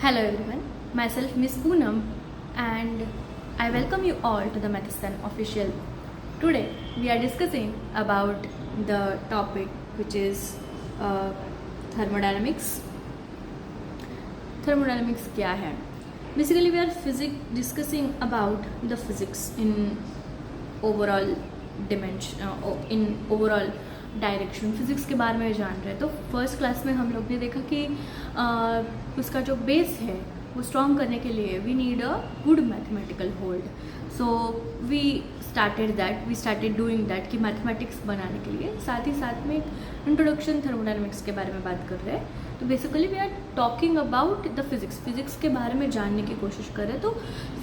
Hello everyone, myself Miss Poonam and I welcome you all to the Mathstan official. Today we are discussing about the topic which is thermodynamics. Thermodynamics क्या है? Basically we are discussing about the physics in overall dimension, in overall direction physics के बारे में जान रहे हैं. तो first class में हम लोग ने देखा कि उसका जो बेस है वो स्ट्रॉन्ग करने के लिए we need a good mathematical hold. So we started doing that कि मैथमेटिक्स बनाने के लिए साथ ही साथ में इंट्रोडक्शन थर्मोडायनेमिक्स के बारे में बात कर रहे हैं. तो basically we are talking about the physics के बारे में जानने की कोशिश कर रहे हैं. तो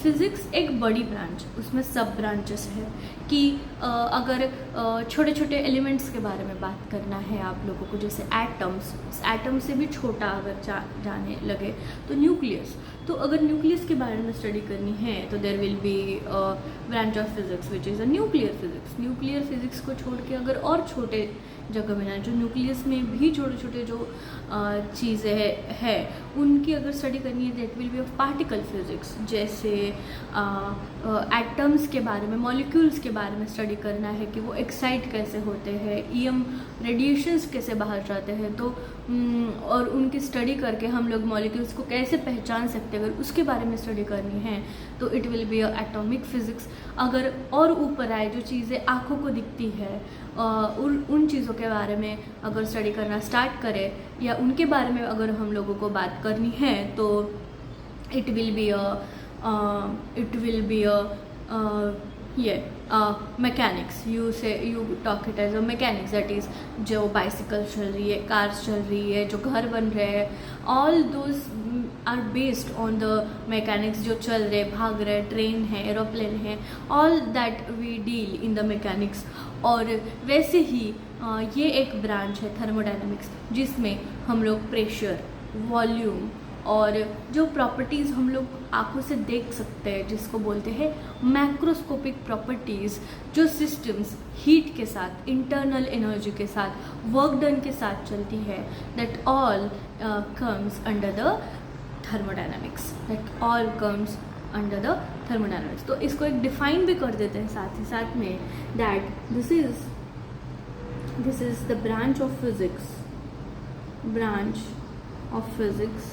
फिज़िक्स एक बड़ी ब्रांच, उसमें सब ब्रांचेस है कि अगर छोटे छोटे एलिमेंट्स के बारे में बात करना है आप लोगों को, जैसे एटम से भी छोटा अगर जाने लगे तो न्यूक्लियस. तो अगर न्यूक्लियस के बारे में स्टडी करनी है तो there will be branch of physics which is a nuclear physics. Nuclear physics को छोड़ के अगर और छोटे जगह में ना, जो न्यूक्लियस में भी छोटे छोटे जो चीज़ें है उनकी अगर स्टडी करनी है that will B of particle physics. जैसे एटम्स के बारे में, मॉलिक्यूल्स के बारे में स्टडी करना है कि वो एक्साइट कैसे होते हैं, ईएम रेडिएशंस कैसे बाहर जाते हैं. तो और उनकी स्टडी करके हम लोग मॉलिक्यूल्स को कैसे पहचान सकते हैं, अगर उसके बारे में स्टडी करनी है तो it will B atomic physics. अगर और ऊपर आए, जो चीज़ें आँखों को दिखती है उन चीज़ों के बारे में अगर स्टडी करना स्टार्ट करें या उनके बारे में अगर हम लोगों को बात करनी है तो it will be mechanics. You talk it as a mechanics, that is जो बाइसिकल चल रही है, कार्स चल रही है, जो घर बन रहे हैं, all those are based on the mechanics. जो चल रहे, भाग रहे, ट्रेन है, एरोप्लेन है, all that we deal in the mechanics. और वैसे ही ये एक ब्रांच है थर्मोडायनेमिक्स जिसमें हम लोग प्रेशर, वॉल्यूम और जो प्रॉपर्टीज़ हम लोग आँखों से देख सकते हैं जिसको बोलते हैं मैक्रोस्कोपिक प्रॉपर्टीज़, जो सिस्टम्स हीट के साथ, इंटरनल एनर्जी के साथ, वर्क डन के साथ चलती है, that all comes under the thermodynamics. तो इसको एक डिफाइन भी कर देते हैं साथ ही साथ में, that this is the branch of physics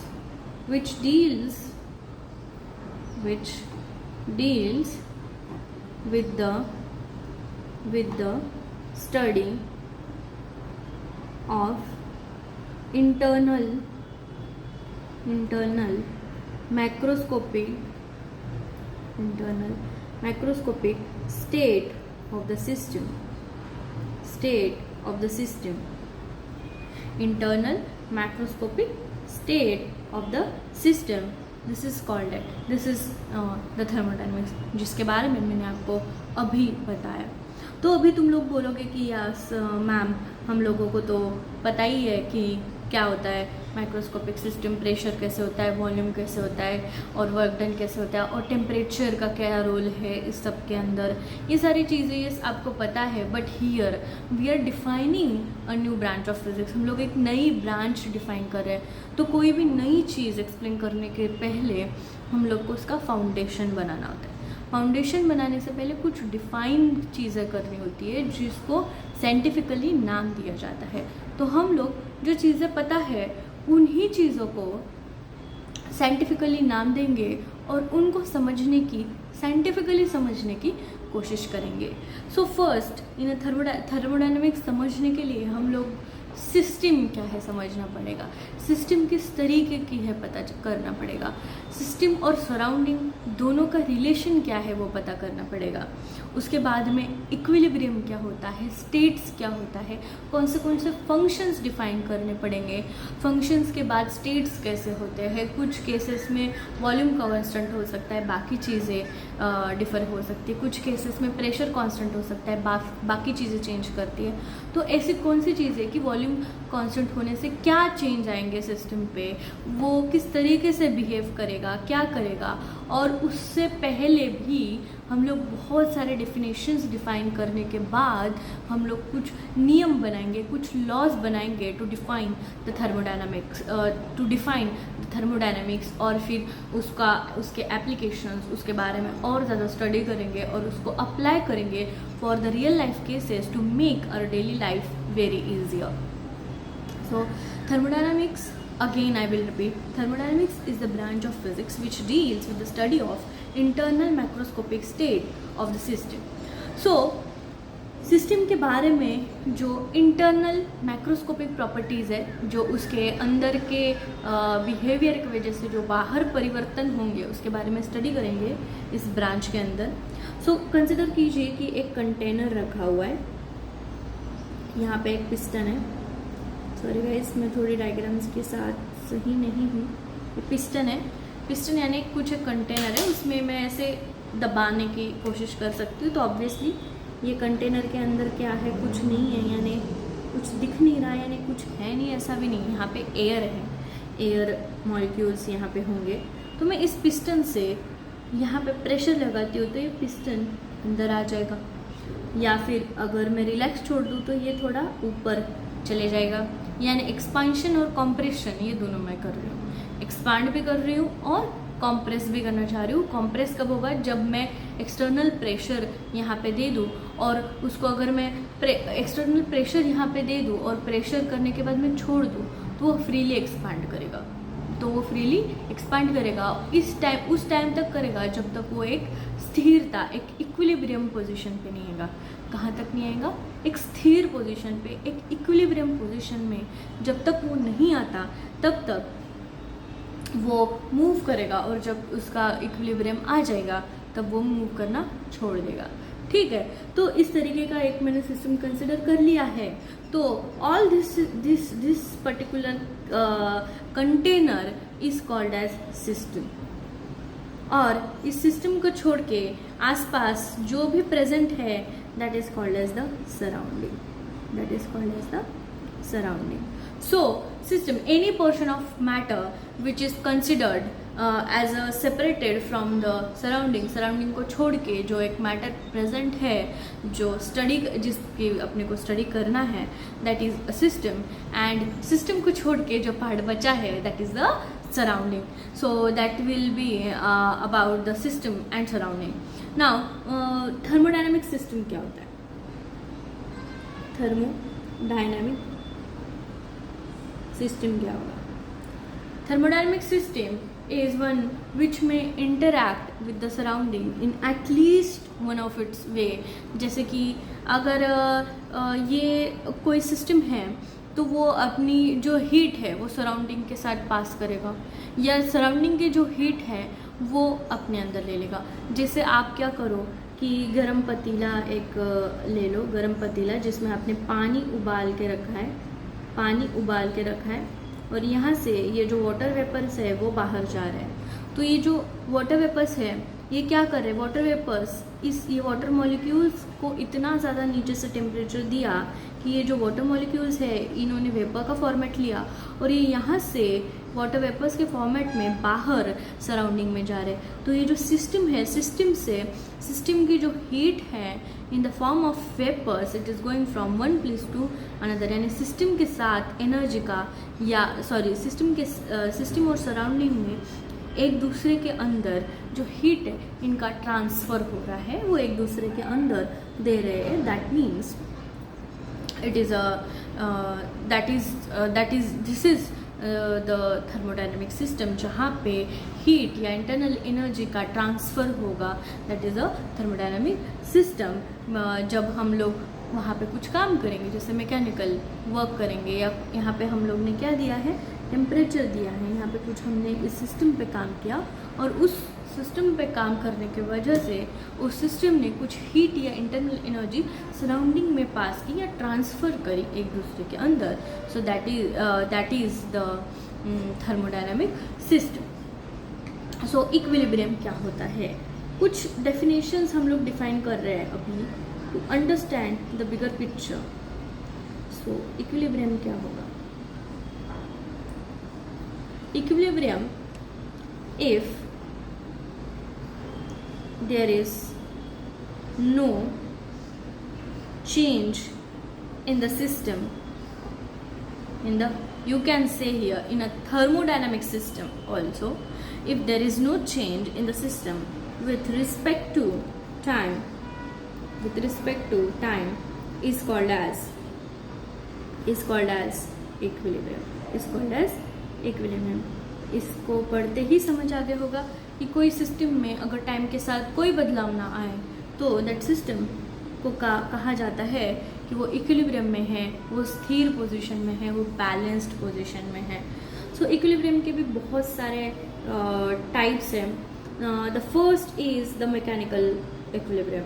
which deals with the study of internal macroscopic state of the system. Internal macroscopic state of the system. This is the thermodynamics, जिसके बारे में मैंने आपको अभी बताया. तो अभी तुम लोग बोलोगे कि यस मैम, हम लोगों को तो पता ही है कि क्या होता है माइक्रोस्कोपिक सिस्टम, प्रेशर कैसे होता है, वॉल्यूम कैसे होता है और वर्क डन कैसे होता है और टेम्परेचर का क्या रोल है इस सब के अंदर. ये सारी चीज़ें ये आपको पता है. But here we are defining a new branch of physics. हम लोग एक नई ब्रांच डिफाइन कर रहे हैं. तो कोई भी नई चीज़ एक्सप्लेन करने के पहले हम लोग को उसका फाउंडेशन बनाना होता है. फाउंडेशन बनाने से पहले कुछ डिफाइन चीज़ें करनी होती है जिसको साइंटिफिकली नाम दिया जाता है. तो हम लोग जो चीज़ें पता है उन्हीं चीज़ों को साइंटिफिकली नाम देंगे और उनको साइंटिफिकली समझने की कोशिश करेंगे. सो फर्स्ट इन थर्मोडायनेमिक्स समझने के लिए हम लोग सिस्टम क्या है समझना पड़ेगा. सिस्टम किस तरीके की है पता करना पड़ेगा. सिस्टम और सराउंडिंग दोनों का रिलेशन क्या है वो पता करना पड़ेगा. उसके बाद में इक्विलिब्रियम क्या होता है, स्टेट्स क्या होता है, कौन से फंक्शंस डिफाइन करने पड़ेंगे. फंक्शंस के बाद स्टेट्स कैसे होते हैं. कुछ केसेस में वॉल्यूम कांस्टेंट हो सकता है, बाकी चीज़ें डिफ़र हो सकती है. कुछ केसेस में प्रेशर कांस्टेंट हो सकता है, बाकी चीज़ें चेंज करती है. तो ऐसी कौन सी चीज़ है कि वॉल्यूम वॉल्यूम कांस्टेंट होने से क्या चेंज आएंगे सिस्टम पे, वो किस तरीके से बिहेव करेगा, क्या करेगा। और उससे पहले भी हम लोग बहुत सारे डेफिनेशंस डिफाइन करने के बाद हम लोग कुछ नियम बनाएंगे, कुछ लॉज बनाएंगे टू डिफाइन द थर्मोडायनामिक्स, और फिर उसके एप्लीकेशंस, उसके बारे में और ज़्यादा स्टडी करेंगे और उसको अप्लाई करेंगे for the real life cases to make our daily life very easier. So thermodynamics, again I will repeat, thermodynamics is the branch of physics which deals with the study of internal macroscopic state of the system. So system के बारे में जो internal macroscopic properties है, जो उसके अंदर के behaviour की वजह से जो बाहर परिवर्तन होंगे उसके बारे में स्टडी करेंगे इस ब्रांच के अंदर। सो कंसिडर कीजिए कि एक कंटेनर रखा हुआ है, यहाँ पे एक पिस्टन है। सॉरी गाइस, मैं थोड़ी डायग्राम्स के साथ सही नहीं हूँ। ये पिस्टन है, पिस्टन यानी कुछ एक कंटेनर है, उसमें मैं ऐसे दबाने की कोशिश कर सकती हूँ। तो ऑब्वियसली ये कंटेनर के अंदर क्या है, कुछ नहीं है, यानी कुछ दिख नहीं रहा है, यानी कुछ है नहीं, ऐसा भी नहीं। यहाँ पे एयर है, एयर मॉलिक्यूल्स यहाँ पे होंगे। तो मैं इस पिस्टन से यहाँ पे प्रेशर लगाती हूँ तो ये पिस्टन अंदर आ जाएगा, या फिर अगर मैं रिलैक्स छोड़ दूँ तो ये थोड़ा ऊपर चले जाएगा। यानी एक्सपांशन और कॉम्प्रेशन ये दोनों मैं कर रही हूँ, एक्सपांड भी कर रही हूँ और कॉम्प्रेस भी करना चाह रही हूँ। कॉम्प्रेस कब होगा, जब मैं एक्सटर्नल प्रेशर यहाँ पे दे दूँ और उसको अगर मैं एक्सटर्नल प्रेशर यहाँ पे दे दूँ और प्रेशर करने के बाद मैं छोड़ दूँ तो वो फ्रीली एक्सपांड करेगा, तो वो फ्रीली एक्सपांड करेगा। उस टाइम तक करेगा जब तक वो एक स्थिरता, एक इक्विलिब्रियम पोजीशन पे नहीं आएगा। कहाँ तक नहीं आएगा, एक स्थिर पोजीशन पे, एक इक्विलिब्रियम पोजीशन में जब तक वो नहीं आता तब तक वो मूव करेगा, और जब उसका इक्विलिब्रियम आ जाएगा तब वो मूव करना छोड़ देगा। ठीक है, तो इस तरीके का एक मैंने सिस्टम कंसिडर कर लिया है। तो all this particular container is called as system, और इस सिस्टम को छोड़ के आसपास जो भी प्रेजेंट है that is called as the surrounding, that is called as the surrounding. So system, any portion of matter which is considered as a separated from the surrounding को छोड़ के जो एक मैटर प्रेजेंट है, जो स्टडी जिसकी अपने को स्टडी करना है, that is a system. And system को छोड़ के जो पार्ट बचा है that is the surrounding. So that will be about the system and surrounding. Now thermodynamic system क्या होता है? थर्मोडायनामिक सिस्टम क्या होगा? Thermodynamic system is one which may interact with the surrounding in at least one of its way। जैसे कि अगर ये कोई सिस्टम है तो वो अपनी जो हीट है वो सराउंडिंग के साथ पास करेगा, या सराउंडिंग के जो हीट है वो अपने अंदर ले लेगा। जैसे आप क्या करो कि गरम पतीला एक ले लो, गरम पतीला जिसमें आपने पानी उबाल के रखा है, पानी उबाल के रखा है, और यहाँ से ये जो वाटर वेपर्स है वो बाहर जा रहे हैं। तो ये जो वाटर वेपर्स है ये क्या कर रहे हैं, वाटर वेपर्स ये वाटर मॉलिक्यूल्स को इतना ज़्यादा नीचे से टेम्परेचर दिया कि ये जो वाटर मॉलिक्यूल्स है इन्होंने वेपर का फॉर्मेट लिया, और ये यहाँ से वाटर वेपर्स के फॉर्मेट में बाहर सराउंडिंग में जा रहे हैं। तो ये जो सिस्टम है, सिस्टम की जो हीट है in the form of vapours, it is going from one place to another. यानी सिस्टम के साथ एनर्जी का, या सॉरी सिस्टम और सराउंडिंग में एक दूसरे के अंदर जो हीट है इनका ट्रांसफ़र हो रहा है, वो एक दूसरे के अंदर दे रहे हैं। That means it is this is the thermodynamic system, जहाँ पे हीट या इंटरनल एनर्जी का ट्रांसफ़र होगा, that is a thermodynamic system. जब हम लोग वहाँ पे कुछ काम करेंगे, जैसे मैकेनिकल वर्क करेंगे, या यहाँ पे हम लोग ने क्या दिया है, टेम्परेचर दिया है, यहाँ पे कुछ हमने इस सिस्टम पे काम किया, और उस सिस्टम पे काम करने की वजह से उस सिस्टम ने कुछ हीट या इंटरनल एनर्जी सराउंडिंग में पास की या ट्रांसफ़र करी एक दूसरे के अंदर। So that is the thermodynamic system. So equilibrium क्या होता है? कुछ डेफिनेशंस हम लोग डिफाइन कर रहे हैं अभी to understand the bigger picture. So equilibrium क्या होगा? Equilibrium if there is no change in the system, you can say here in a thermodynamic system also, if there is no change in the system with respect to time is called as equilibrium. इसको पढ़ते ही समझ आ गया होगा कि कोई system में अगर time के साथ कोई बदलाव ना आए तो दैट सिस्टम को कहा जाता है कि वो इक्विलिब्रियम में है, वो स्थिर पोजीशन में है, वो बैलेंस्ड पोजीशन में है. सो इक्विलिब्रियम के भी बहुत सारे टाइप्स हैं. The first is the mechanical equilibrium.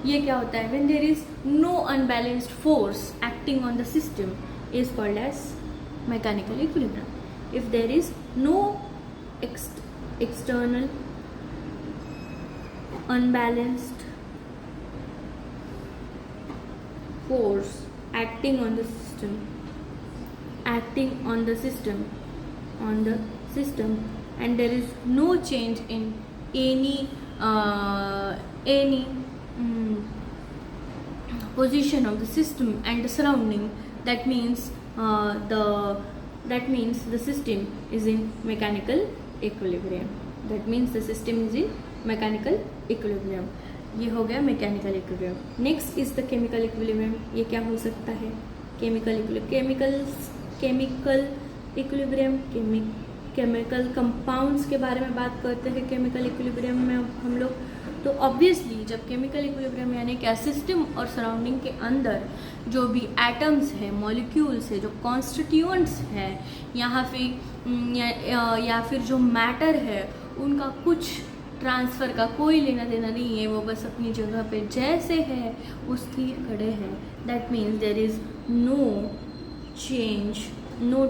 ये क्या होता है? when there is no unbalanced force acting on the system is called as mechanical equilibrium. If there is no external unbalanced force acting on the system and there is no change in any position of the system and the surrounding, that means the system is in mechanical equilibrium. ये हो गया mechanical equilibrium. Next is the chemical equilibrium. ये क्या हो सकता है? Chemical equilibrium chemical compounds के बारे में बात करते हैं केमिकल इक्विलिब्रियम में हम लोग. तो ऑब्वियसली जब केमिकल इक्विलिब्रियम यानी क्या सिस्टम और सराउंडिंग के अंदर जो भी एटम्स है, मॉलिक्यूल्स है, जो कॉन्स्टिट्यूएंट्स है या फिर जो मैटर है, उनका कुछ ट्रांसफ़र का कोई लेना देना नहीं है, वो बस अपनी जगह पे जैसे है वो स्थिर खड़े हैं. That means there is no change, no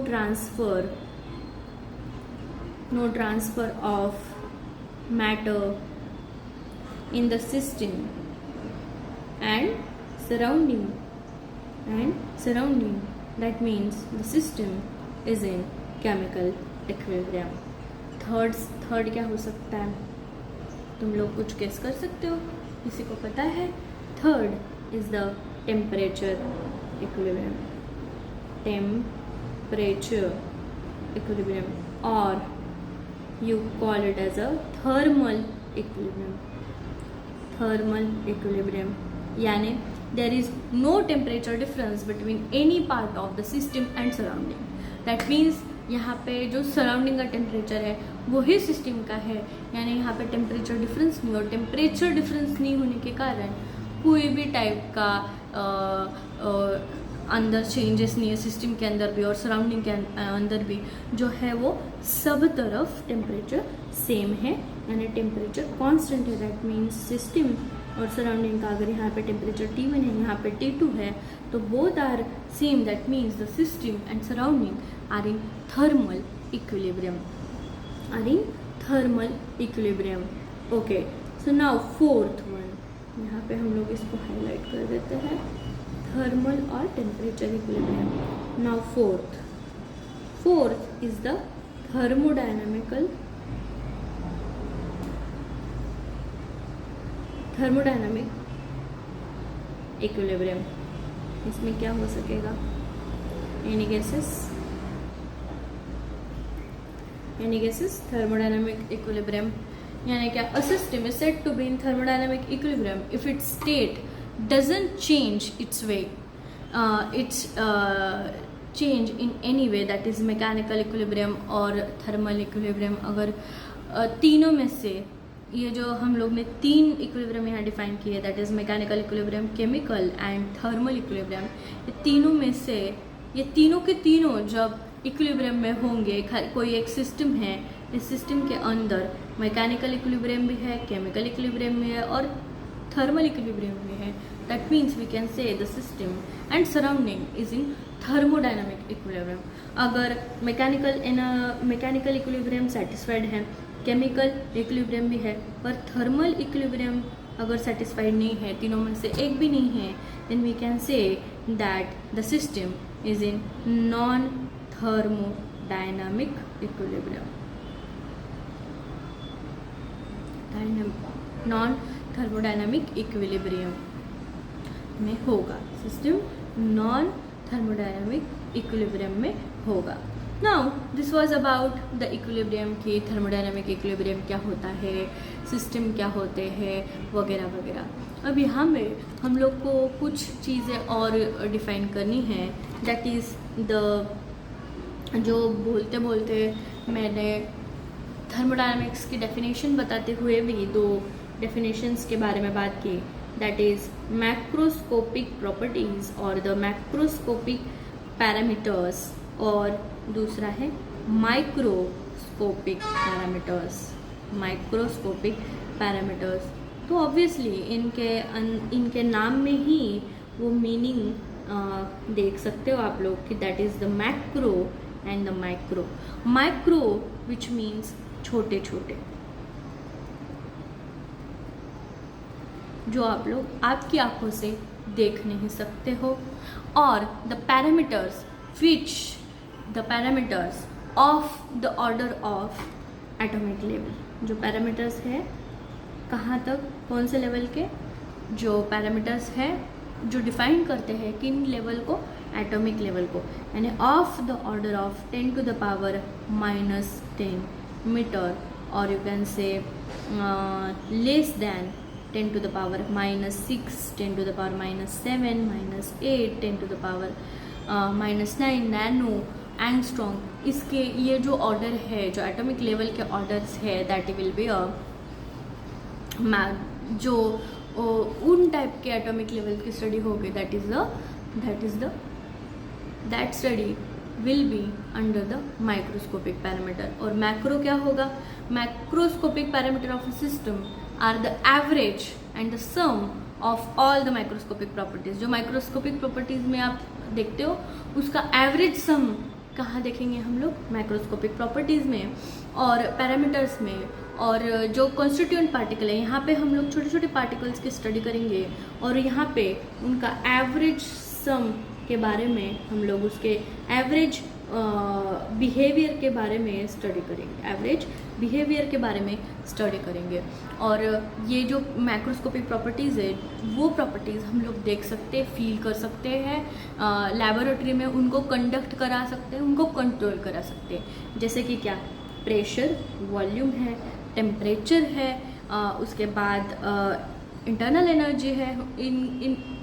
transfer of matter in the system and surrounding. That means the system is in chemical equilibrium. Third क्या हो सकता है? तुम लोग कुछ गेस कर सकते हो? किसी को पता है? Third is the temperature equilibrium और you call it as a thermal equilibrium. यानी there is no temperature difference between any part of the system and surrounding. That means यहाँ पे जो सराउंडिंग का टेम्परेचर है वही सिस्टम का है, यानी यहाँ पे टेम्परेचर डिफरेंस नहीं. और टेम्परेचर डिफरेंस नहीं होने के कारण कोई भी टाइप का अंदर चेंजेस नहीं है सिस्टम के अंदर भी और सराउंडिंग के अंदर भी. जो है वो सब तरफ टेम्परेचर सेम है, यानी टेम्परेचर कांस्टेंट है. दैट मीन्स सिस्टम और सराउंडिंग का अगर यहाँ पे टेम्परेचर T1 है, यहाँ पे T2 है, तो both are same. That means the system and surrounding are in thermal equilibrium. Okay, so now fourth one, यहाँ पे हम लोग इसको हाईलाइट कर देते हैं, थर्मल और temperature equilibrium. Now fourth is the thermodynamic equilibrium. इसमें क्या हो सकेगा? Any guesses? थर्मोडायनामिक इक्विलिब्रियम यानी क्या? A system is said to be in thermodynamic equilibrium if its state doesn't change its way, change in any way, that is mechanical equilibrium और thermal equilibrium. अगर तीनों में से ये जो हम लोग ने तीन इक्विलिब्रियम यहाँ डिफाइन किए, that is mechanical equilibrium, chemical and thermal equilibrium, ये तीनों में से ये तीनों के तीनों जब इक्विलिब्रियम में होंगे, कोई एक सिस्टम है, इस सिस्टम के अंदर मैकेनिकल इक्विलिब्रियम भी है, केमिकल इक्विलिब्रियम भी है और थर्मल इक्विलिब्रियम भी है. That means we can say the system and surrounding is in thermodynamic equilibrium. अगर मैकेनिकल इक्विलिब्रियम सेटिस्फाइड है केमिकल इक्विलिब्रियम भी है, पर थर्मल इक्विलिब्रियम अगर सेटिस्फाइड नहीं है, तीनों में से एक भी नहीं है, then we can say that the system is in non thermodynamic equilibrium, non thermodynamic equilibrium में होगा, सिस्टम नॉन थर्मोडायनामिक इक्विलिब्रियम में होगा। Now this was about the equilibrium कि थर्मोडायनामिक इक्विलिब्रियम क्या होता है, सिस्टम क्या होते हैं वगैरह वगैरह। अब यहाँ में हम लोग को कुछ चीज़ें और डिफाइन करनी है, दैट इज़ द, जो बोलते बोलते मैंने थर्मोडायनामिक्स की डेफिनेशन बताते हुए भी दो डेफिनेशंस के बारे में बात की, दैट इज़ मैक्रोस्कोपिक प्रॉपर्टीज़ और द मैक्रोस्कोपिक पैरामीटर्स, और दूसरा है माइक्रोस्कोपिक पैरामीटर्स, माइक्रोस्कोपिक पैरामीटर्स। तो ऑब्वियसली इनके नाम में ही वो मीनिंग देख सकते हो आप लोग कि that is the macro and the micro. Micro which means छोटे छोटे, जो आप लोग आपकी आंखों से देख नहीं सकते हो, और the parameters which the parameters of the order of atomic level, जो पैरामीटर्स है कहाँ तक, कौन से लेवल के, जो पैरामीटर्स है जो डिफाइन करते हैं किन लेवल को, एटॉमिक लेवल को, यानी of the order of 10 to the power -10 metre, और you can say less than 10 to the power -6, 10 to the power -7, -8, 10 to the power -9 nano angstrom. इसके ये जो ऑर्डर है, जो एटॉमिक लेवल के ऑर्डर्स है, दैट विल बी जो उन टाइप के एटॉमिक लेवल की स्टडी होगी, that study will be under the microscopic parameter. और मैक्रो क्या होगा, macroscopic parameter of a system are the average and the sum of all the microscopic properties. जो microscopic properties में आप देखते हो उसका एवरेज सम कहाँ देखेंगे हम लोग, माइक्रोस्कोपिक प्रॉपर्टीज में और पैरामीटर्स में। और जो कॉन्स्टिट्यूएंट पार्टिकल है, यहाँ पे हम लोग छोटे छोटे पार्टिकल्स की स्टडी करेंगे, और यहाँ पे उनका एवरेज सम के बारे में हम लोग उसके एवरेज बिहेवियर के बारे में स्टडी करेंगे, एवरेज बिहेवियर के बारे में स्टडी करेंगे। और ये जो मैक्रोस्कोपिक प्रॉपर्टीज़ है, वो प्रॉपर्टीज़ हम लोग देख सकते, फील कर सकते हैं, लैबोरेटरी में उनको कंडक्ट करा सकते हैं, उनको कंट्रोल करा सकते हैं। जैसे कि क्या, प्रेशर, वॉल्यूम है, टेम्परेचर है, उसके बाद इंटरनल एनर्जी है,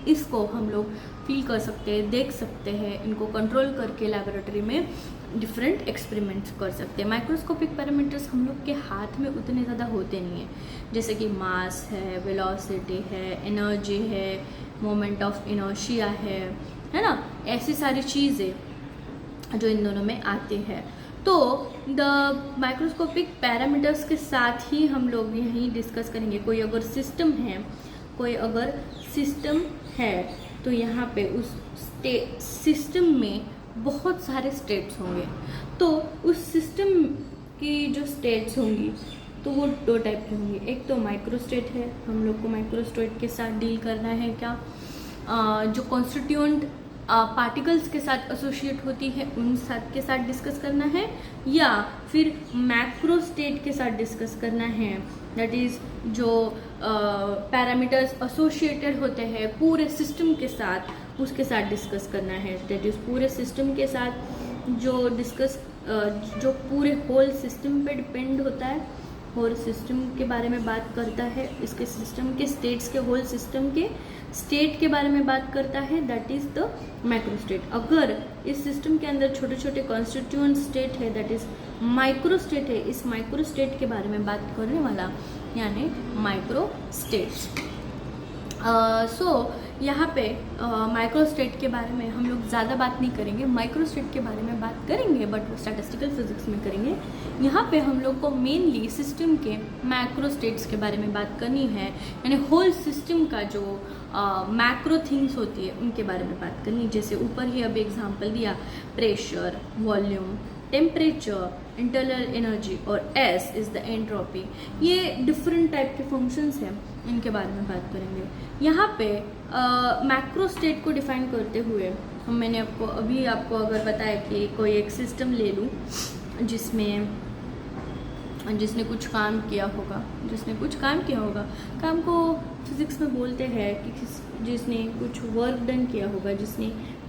इसको हम लोग फील कर सकते हैं, देख सकते हैं, इनको कंट्रोल करके लैबोरेटरी में डिफरेंट एक्सपेरिमेंट्स कर सकते हैं। माइक्रोस्कोपिक पैरामीटर्स हम लोग के हाथ में उतने ज़्यादा होते नहीं हैं, जैसे कि मास है, वेलोसिटी है, एनर्जी है, मोमेंट ऑफ इनर्शिया है ना, ऐसी सारी चीज़ें जो इन दोनों में आती है। तो द माइक्रोस्कोपिक पैरामीटर्स के साथ ही हम लोग यहीं डिस्कस करेंगे। कोई अगर सिस्टम है तो यहाँ पे उस सिस्टम में बहुत सारे स्टेट्स होंगे। तो उस सिस्टम की जो स्टेट्स होंगी तो वो दो टाइप की होंगी। एक तो माइक्रो स्टेट है, हम लोग को माइक्रो स्टेट के साथ डील करना है क्या, जो कॉन्स्टिट्यूएंट पार्टिकल्स के साथ एसोसिएट होती है उन साथ के साथ डिस्कस करना है, या फिर मैक्रो स्टेट के साथ डिस्कस करना है, दैट इज़ जो पैरामीटर्स एसोसिएटेड होते हैं पूरे सिस्टम के साथ, उसके साथ डिस्कस करना है। दैट इज़ पूरे सिस्टम के साथ जो पूरे होल सिस्टम पे डिपेंड होता है, होल सिस्टम के बारे में बात करता है, इसके सिस्टम के स्टेट्स के, होल सिस्टम के स्टेट के बारे में बात करता है, that is the macro state. अगर इस सिस्टम के अंदर छोटे छोटे कॉन्स्टिट्यूएंट स्टेट है, दैट इज़ माइक्रो स्टेट है, इस माइक्रो स्टेट के बारे में बात करने वाला यानी माइक्रो स्टेट्स। यहाँ पे माइक्रो स्टेट के बारे में हम लोग ज़्यादा बात नहीं करेंगे, माइक्रो स्टेट के बारे में बात करेंगे बट वो स्टैटिस्टिकल फिजिक्स में करेंगे। यहाँ पे हम लोग को मेनली सिस्टम के मैक्रो स्टेट्स के बारे में बात करनी है, यानी होल सिस्टम का जो मैक्रो थिंग्स होती है उनके बारे में बात करनी। जैसे ऊपर ही अभी एग्जांपल दिया, pressure, volume, temperature, internal energy और S इज द एंट्रोपी। ये डिफरेंट टाइप के फंक्शंस हैं, इनके बारे में बात करेंगे। यहाँ पे मैक्रो स्टेट को डिफाइन करते हुए मैंने आपको अगर बताया कि कोई एक सिस्टम ले लूँ जिसने कुछ काम किया होगा, काम को फिजिक्स में बोलते हैं कि जिसने कुछ वर्क डन किया होगा, जिसने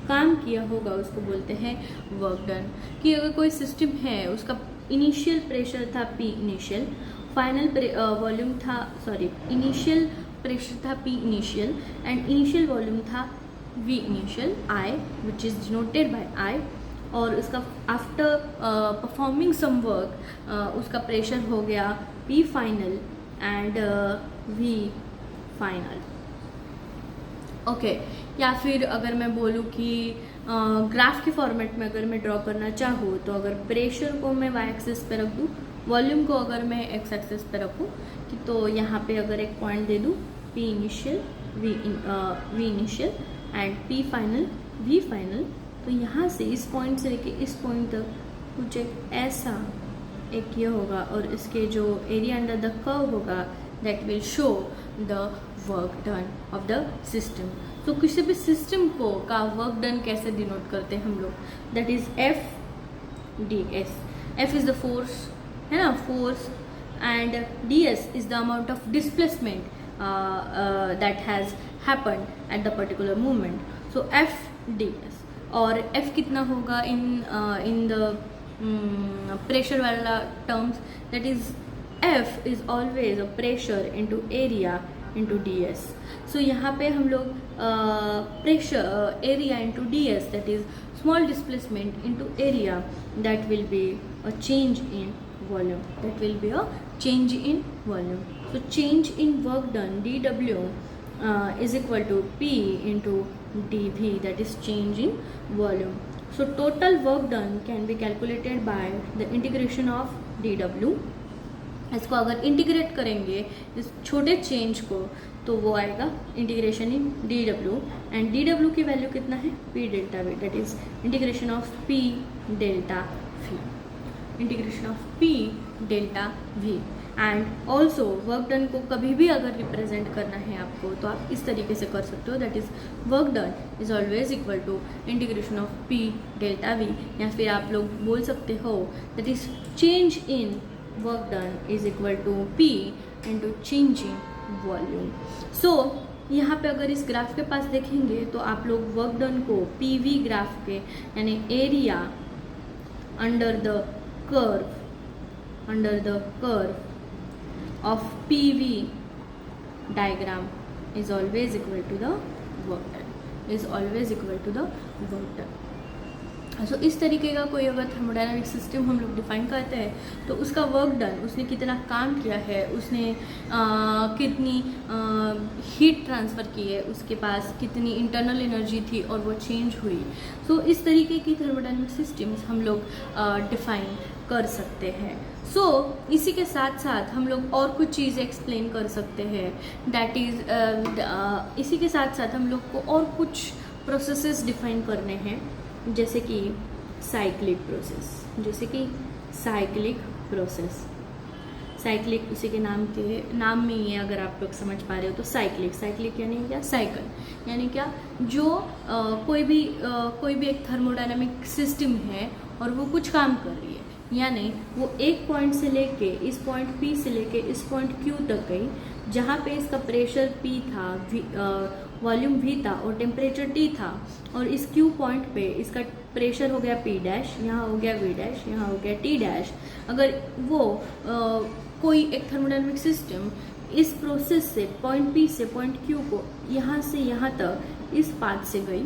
काम किया होगा, उसको बोलते हैं वर्क डन। कि अगर कोई सिस्टम है, उसका इनिशियल प्रेशर था P इनिशियल, फाइनल वॉल्यूम था इनिशियल प्रेशर था P initial and initial volume था V initial I which is denoted by I, और उसका आफ्टर परफॉर्मिंग सम वर्क उसका प्रेशर हो गया P final and V final. Okay, या फिर अगर मैं बोलूँ कि ग्राफ के फॉर्मेट में अगर मैं ड्रॉ करना चाहूँ, तो अगर प्रेशर को मैं y एक्सिस पे रख दूँ, वॉल्यूम को अगर मैं x एक्सिस पे रखूँ, तो यहाँ पे अगर एक पॉइंट दे दूँ P initial V initial and P final V final, तो यहाँ से इस पॉइंट से लेके इस पॉइंट तक कुछ एक ऐसा एक ये होगा, और इसके जो एरिया अंडर द कर्व होगा that will show the work done of the system. तो किसी भी सिस्टम का वर्क डन कैसे डिनोट करते हैं हम लोग, that is F ds। F is the force, है ना, force, and ds is the amount of displacement that has happen at the particular moment. So F ds, और F कितना होगा इन द प्रेशर वाला terms, that is F is always a pressure into area into ds। सो यहाँ पे हम लोग pressure area into ds, that is small displacement into area, that will be a change in volume, so change in work done dw is equal to P into dV, that is change in volume. So total work done can be calculated by the integration of dW. इसको अगर integrate करेंगे इस छोटे change को, तो वो आएगा integration in dW, and dW की वैल्यू कितना है P delta V, that is integration of P delta V। And also work done को कभी भी अगर रिप्रेजेंट करना है आपको, तो आप इस तरीके से कर सकते हो, that is work done is always equal to integration of P delta V, या फिर आप लोग बोल सकते हो that is change in work done is equal to P into change in volume. So यहाँ पे अगर इस ग्राफ के पास देखेंगे, तो आप लोग वर्क डन को PV ग्राफ के, यानी area under the curve of PV diagram is always equal to the work done, सो इस तरीके का कोई अगर थर्मोडायनामिक सिस्टम हम लोग डिफाइन करते हैं, तो उसका वर्क डन, उसने कितना काम किया है, उसने कितनी हीट ट्रांसफ़र की है, उसके पास कितनी इंटरनल एनर्जी थी और वो चेंज हुई। सो इस तरीके की थर्मोडायनामिक सिस्टम्स हम लोग डिफाइन कर सकते हैं। सो इसी के साथ साथ हम लोग और कुछ चीज़ें एक्सप्लेन कर सकते हैं, दैट इज़ इसी के साथ साथ हम लोग को और कुछ प्रोसेसेस डिफाइन करने हैं, जैसे कि साइक्लिक प्रोसेस, साइक्लिक उसी के नाम में ही है, अगर आप लोग समझ पा रहे हो तो साइक्लिक यानी क्या, साइकिल यानी क्या, जो कोई भी एक थर्मोडायनामिक सिस्टम है और वो कुछ काम कर रही है, यानी वो एक पॉइंट से लेके इस पॉइंट P से लेके इस पॉइंट Q तक गई, जहाँ पे इसका प्रेशर P था, वॉल्यूम V था और टेम्परेचर T था, और इस Q पॉइंट पे इसका प्रेशर हो गया P डैश, यहाँ हो गया V डैश, यहाँ हो गया T डैश। अगर वो कोई एक थर्मोडायनामिक सिस्टम इस प्रोसेस से पॉइंट P से पॉइंट Q को यहाँ से यहाँ तक इस पाथ से गई,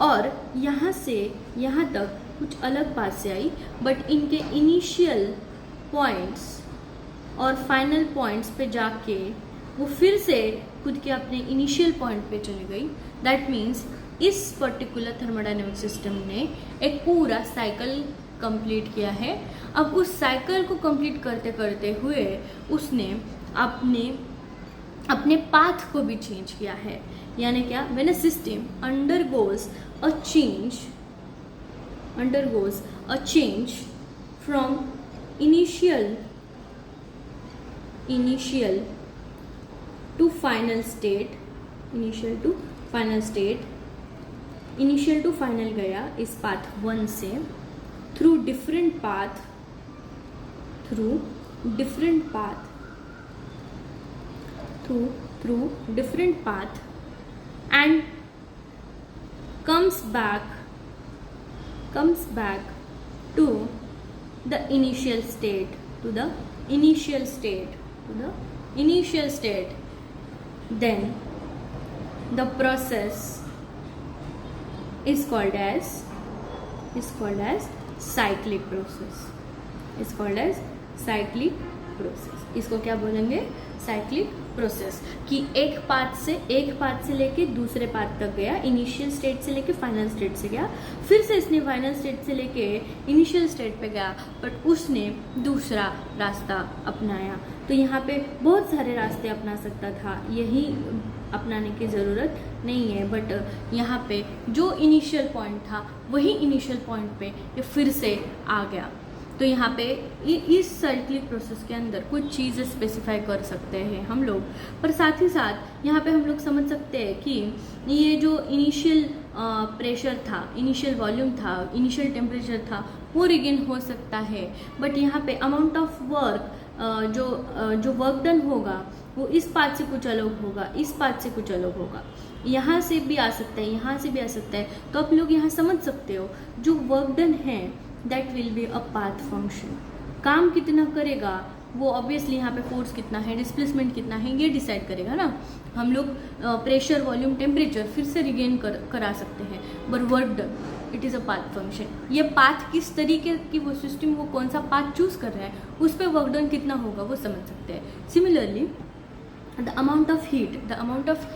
और यहाँ से यहाँ तक कुछ अलग पाथ से आई, बट इनके इनिशियल पॉइंट्स और फाइनल पॉइंट्स पे जाके वो फिर से खुद के अपने इनिशियल पॉइंट पे चली गई, दैट मीन्स इस पर्टिकुलर थर्मोडायनामिक सिस्टम ने एक पूरा साइकिल कंप्लीट किया है। अब उस साइकिल को कंप्लीट करते करते हुए उसने अपने पाथ को भी चेंज किया है, यानी क्या, when a system undergoes a change from initial to final state, initial to final गया इस path 1 से through different path and comes back to the initial state, then the process is called as cyclic process. इसको क्या बोलेंगे? Cyclic process. कि एक path से लेके दूसरे पाथ तक गया, इनिशियल स्टेट से लेके फाइनल स्टेट से गया, फिर से इसने फाइनल स्टेट से लेके इनिशियल स्टेट पे गया, बट उसने दूसरा रास्ता अपनाया. तो यहाँ पे बहुत सारे रास्ते अपना सकता था, यही अपनाने की ज़रूरत नहीं है, बट यहाँ पे जो इनिशियल पॉइंट था वही इनिशियल पॉइंट पे ये फिर से आ गया. तो यहाँ पे इस साइक्लिक प्रोसेस के अंदर कुछ चीज़ें स्पेसिफाई कर सकते हैं हम लोग, पर साथ ही साथ यहाँ पे हम लोग समझ सकते हैं कि ये जो इनिशियल प्रेशर था, इनिशियल वॉल्यूम था, इनिशियल टेम्परेचर था, वो रिगेन हो सकता है, बट यहाँ पे अमाउंट ऑफ वर्क जो वर्क डन होगा वो इस पाथ से कुछ अलग होगा, इस पाथ से कुछ अलग होगा, यहाँ से भी आ सकता है, यहाँ से भी आ सकता है. तो आप लोग यहाँ समझ सकते हो जो वर्क डन है that will be a path function. काम कितना करेगा वो ऑब्वियसली यहाँ पे फोर्स कितना है, डिस्प्लेसमेंट कितना है, ये डिसाइड करेगा ना. हम लोग प्रेशर, वॉल्यूम, टेम्परेचर फिर से रिगेन करा सकते हैं, but work done it is a path function. ये पाथ किस तरीके की वो सिस्टम, वो कौन सा पाथ चूज कर रहा है, उस पर वर्क डन कितना होगा वो समझ सकते हैं. Similarly the amount of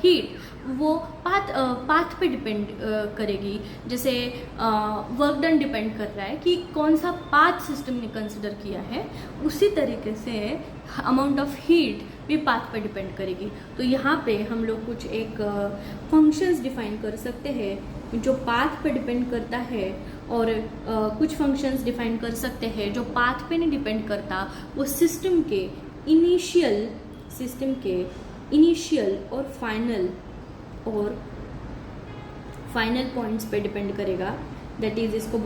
heat वो पाथ पे डिपेंड करेगी. जैसे वर्क डन डिपेंड कर रहा है कि कौन सा पाथ सिस्टम ने कंसिडर किया है, उसी तरीके से अमाउंट ऑफ हीट भी पाथ पे डिपेंड करेगी. तो यहाँ पे हम लोग कुछ एक फंक्शंस डिफाइन कर सकते हैं जो पाथ पे डिपेंड करता है, और कुछ फंक्शंस डिफाइन कर सकते हैं जो पाथ पे नहीं डिपेंड करता, वो सिस्टम के इनिशियल और फाइनल पॉइंट्स पे डिपेंड करेगा. दैट इज इनको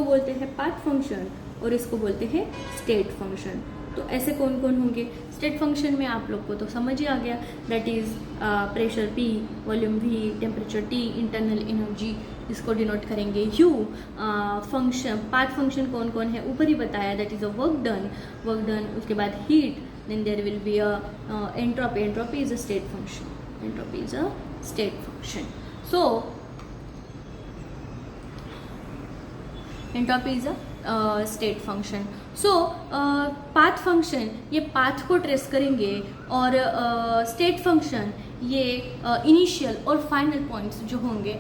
बोलते हैं पाथ फंक्शन, और इसको बोलते हैं स्टेट फंक्शन. तो ऐसे कौन कौन होंगे? स्टेट फंक्शन में आप लोग को तो समझ ही आ गया, that is pressure P, volume V, temperature T, internal energy इसको डिनोट करेंगे U. फंक्शन, पाथ फंक्शन कौन कौन है ऊपर ही बताया, that is a work done. उसके बाद heat, then there will be a entropy is a state function. So entropy is a state function. So path function ये पाथ को ट्रेस करेंगे, और स्टेट फंक्शन ये इनिशियल और फाइनल पॉइंट्स जो होंगे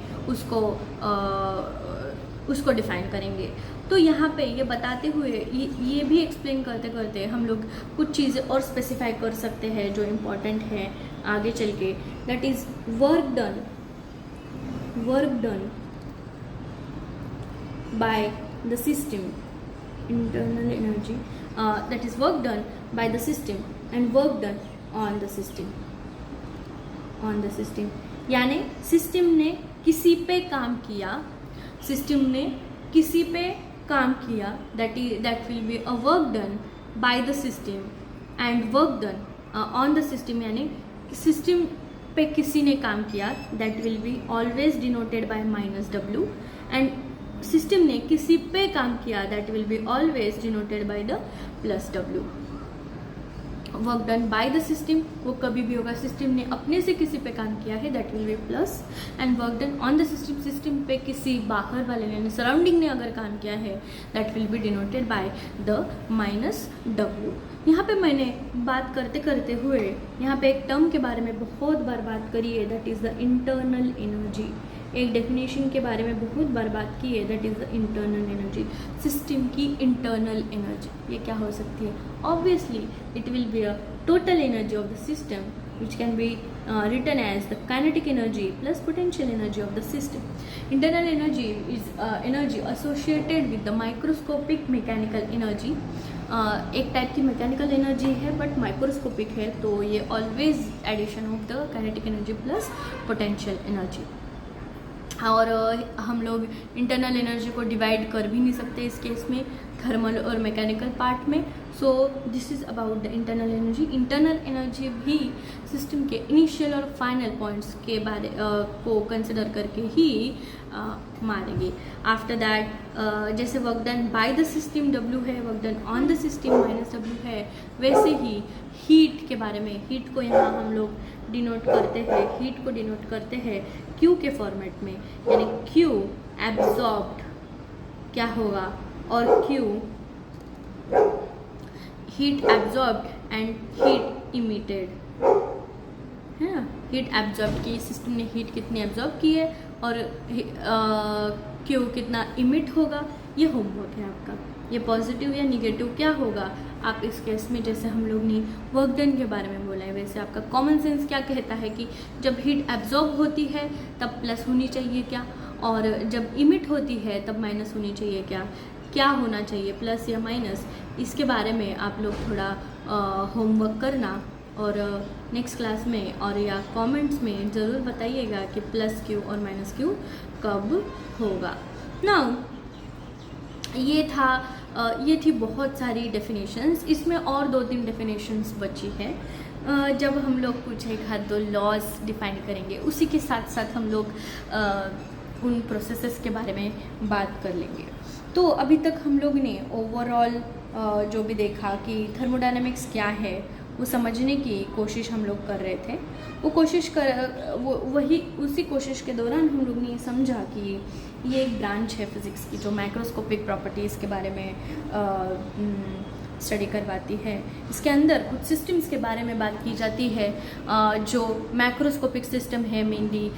उसको डिफाइन करेंगे. तो यहाँ पे ये बताते हुए ये भी एक्सप्लेन करते करते हम लोग कुछ चीज़ें और स्पेसिफाई कर सकते हैं जो इम्पोर्टेंट है आगे चल के. That is work done by the system, internal energy, that is work done by the system and work done on the system. यानी सिस्टम ने किसी पे काम किया, that will be a work done by the system and work done on the system. यानी system पे किसी ने काम किया, that will be always denoted by -W, and system ने किसी पे काम किया, that will be always denoted by the +W. Work done by the system वो कभी भी होगा सिस्टम ने अपने से किसी पे काम किया है, that will B plus, and work done on the system पे किसी बाहर वाले ने, सराउंडिंग ने अगर काम किया है, that will be denoted by the -W. यहाँ पे मैंने बात करते करते हुए यहाँ पे एक टर्म के बारे में बहुत बार बात करी है, that is the internal energy. एक डेफिनेशन के बारे में बहुत बार बात की है, that is the internal energy. System की इंटरनल एनर्जी ये क्या हो सकती है? Obviously it will be a total energy of the system which can be written as the kinetic energy plus potential energy of the system. Internal energy is energy associated with the microscopic mechanical energy. एक type की mechanical energy है but microscopic है, तो ये always addition of the kinetic energy plus potential energy. और हम लोग internal energy को डिवाइड कर भी नहीं सकते इस केस में थर्मल और मैकेनिकल पार्ट में। So this is about the internal energy. Internal energy भी सिस्टम के इनिशियल और फाइनल पॉइंट्स के बारे को कंसिडर करके ही मारेंगे। आफ्टर दैट जैसे work done by the system W है, work done on the system -W है, वैसे ही हीट के बारे में, हीट को यहाँ हम लोग डिनोट करते हैं, हीट को डिनोट करते हैं Q के फॉर्मेट में, यानी Q एब्जॉर्ब्ड क्या होगा और Q heat absorbed and heat emitted, है ना। हीट एब्जॉर्ब की, सिस्टम ने हीट कितनी एब्जॉर्ब की है और Q कितना इमिट होगा, ये होमवर्क है आपका। ये पॉजिटिव या निगेटिव क्या होगा आप इस केस में, जैसे हम लोग ने वर्क डन के बारे में बोला है, वैसे आपका कॉमन सेंस क्या कहता है कि जब हीट एब्जॉर्ब होती है तब प्लस होनी चाहिए क्या, और जब इमिट होती है तब माइनस होनी चाहिए क्या, क्या होना चाहिए प्लस या माइनस। इसके बारे में आप लोग थोड़ा होमवर्क करना और नेक्स्ट क्लास में और या कमेंट्स में ज़रूर बताइएगा कि प्लस क्यू और माइनस क्यू कब होगा। नाउ ये थी बहुत सारी डेफिनेशंस, इसमें और 2-3 डेफिनेशंस बची है। जब हम लोग कुछ एक हाथ 2 लॉज डिफाइन करेंगे, उसी के साथ साथ हम लोग उन प्रोसेसेस के बारे में बात कर लेंगे। तो अभी तक हम लोग ने ओवरऑल जो भी देखा कि थर्मोडायनामिक्स क्या है वो समझने की कोशिश हम लोग कर रहे थे। उसी कोशिश के दौरान हम लोग ने ये समझा कि ये एक ब्रांच है फिज़िक्स की जो माइक्रोस्कोपिक प्रॉपर्टीज़ के बारे में स्टडी करवाती है। इसके अंदर कुछ सिस्टम्स के बारे में बात की जाती है, जो मैक्रोस्कोपिक सिस्टम है मेनली,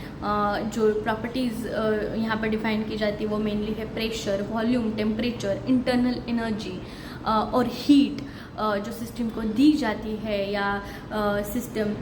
जो प्रॉपर्टीज़ यहाँ पर डिफाइन की जाती है वो मेनली है pressure, volume, temperature, internal energy और हीट जो सिस्टम को दी जाती है या सिस्टम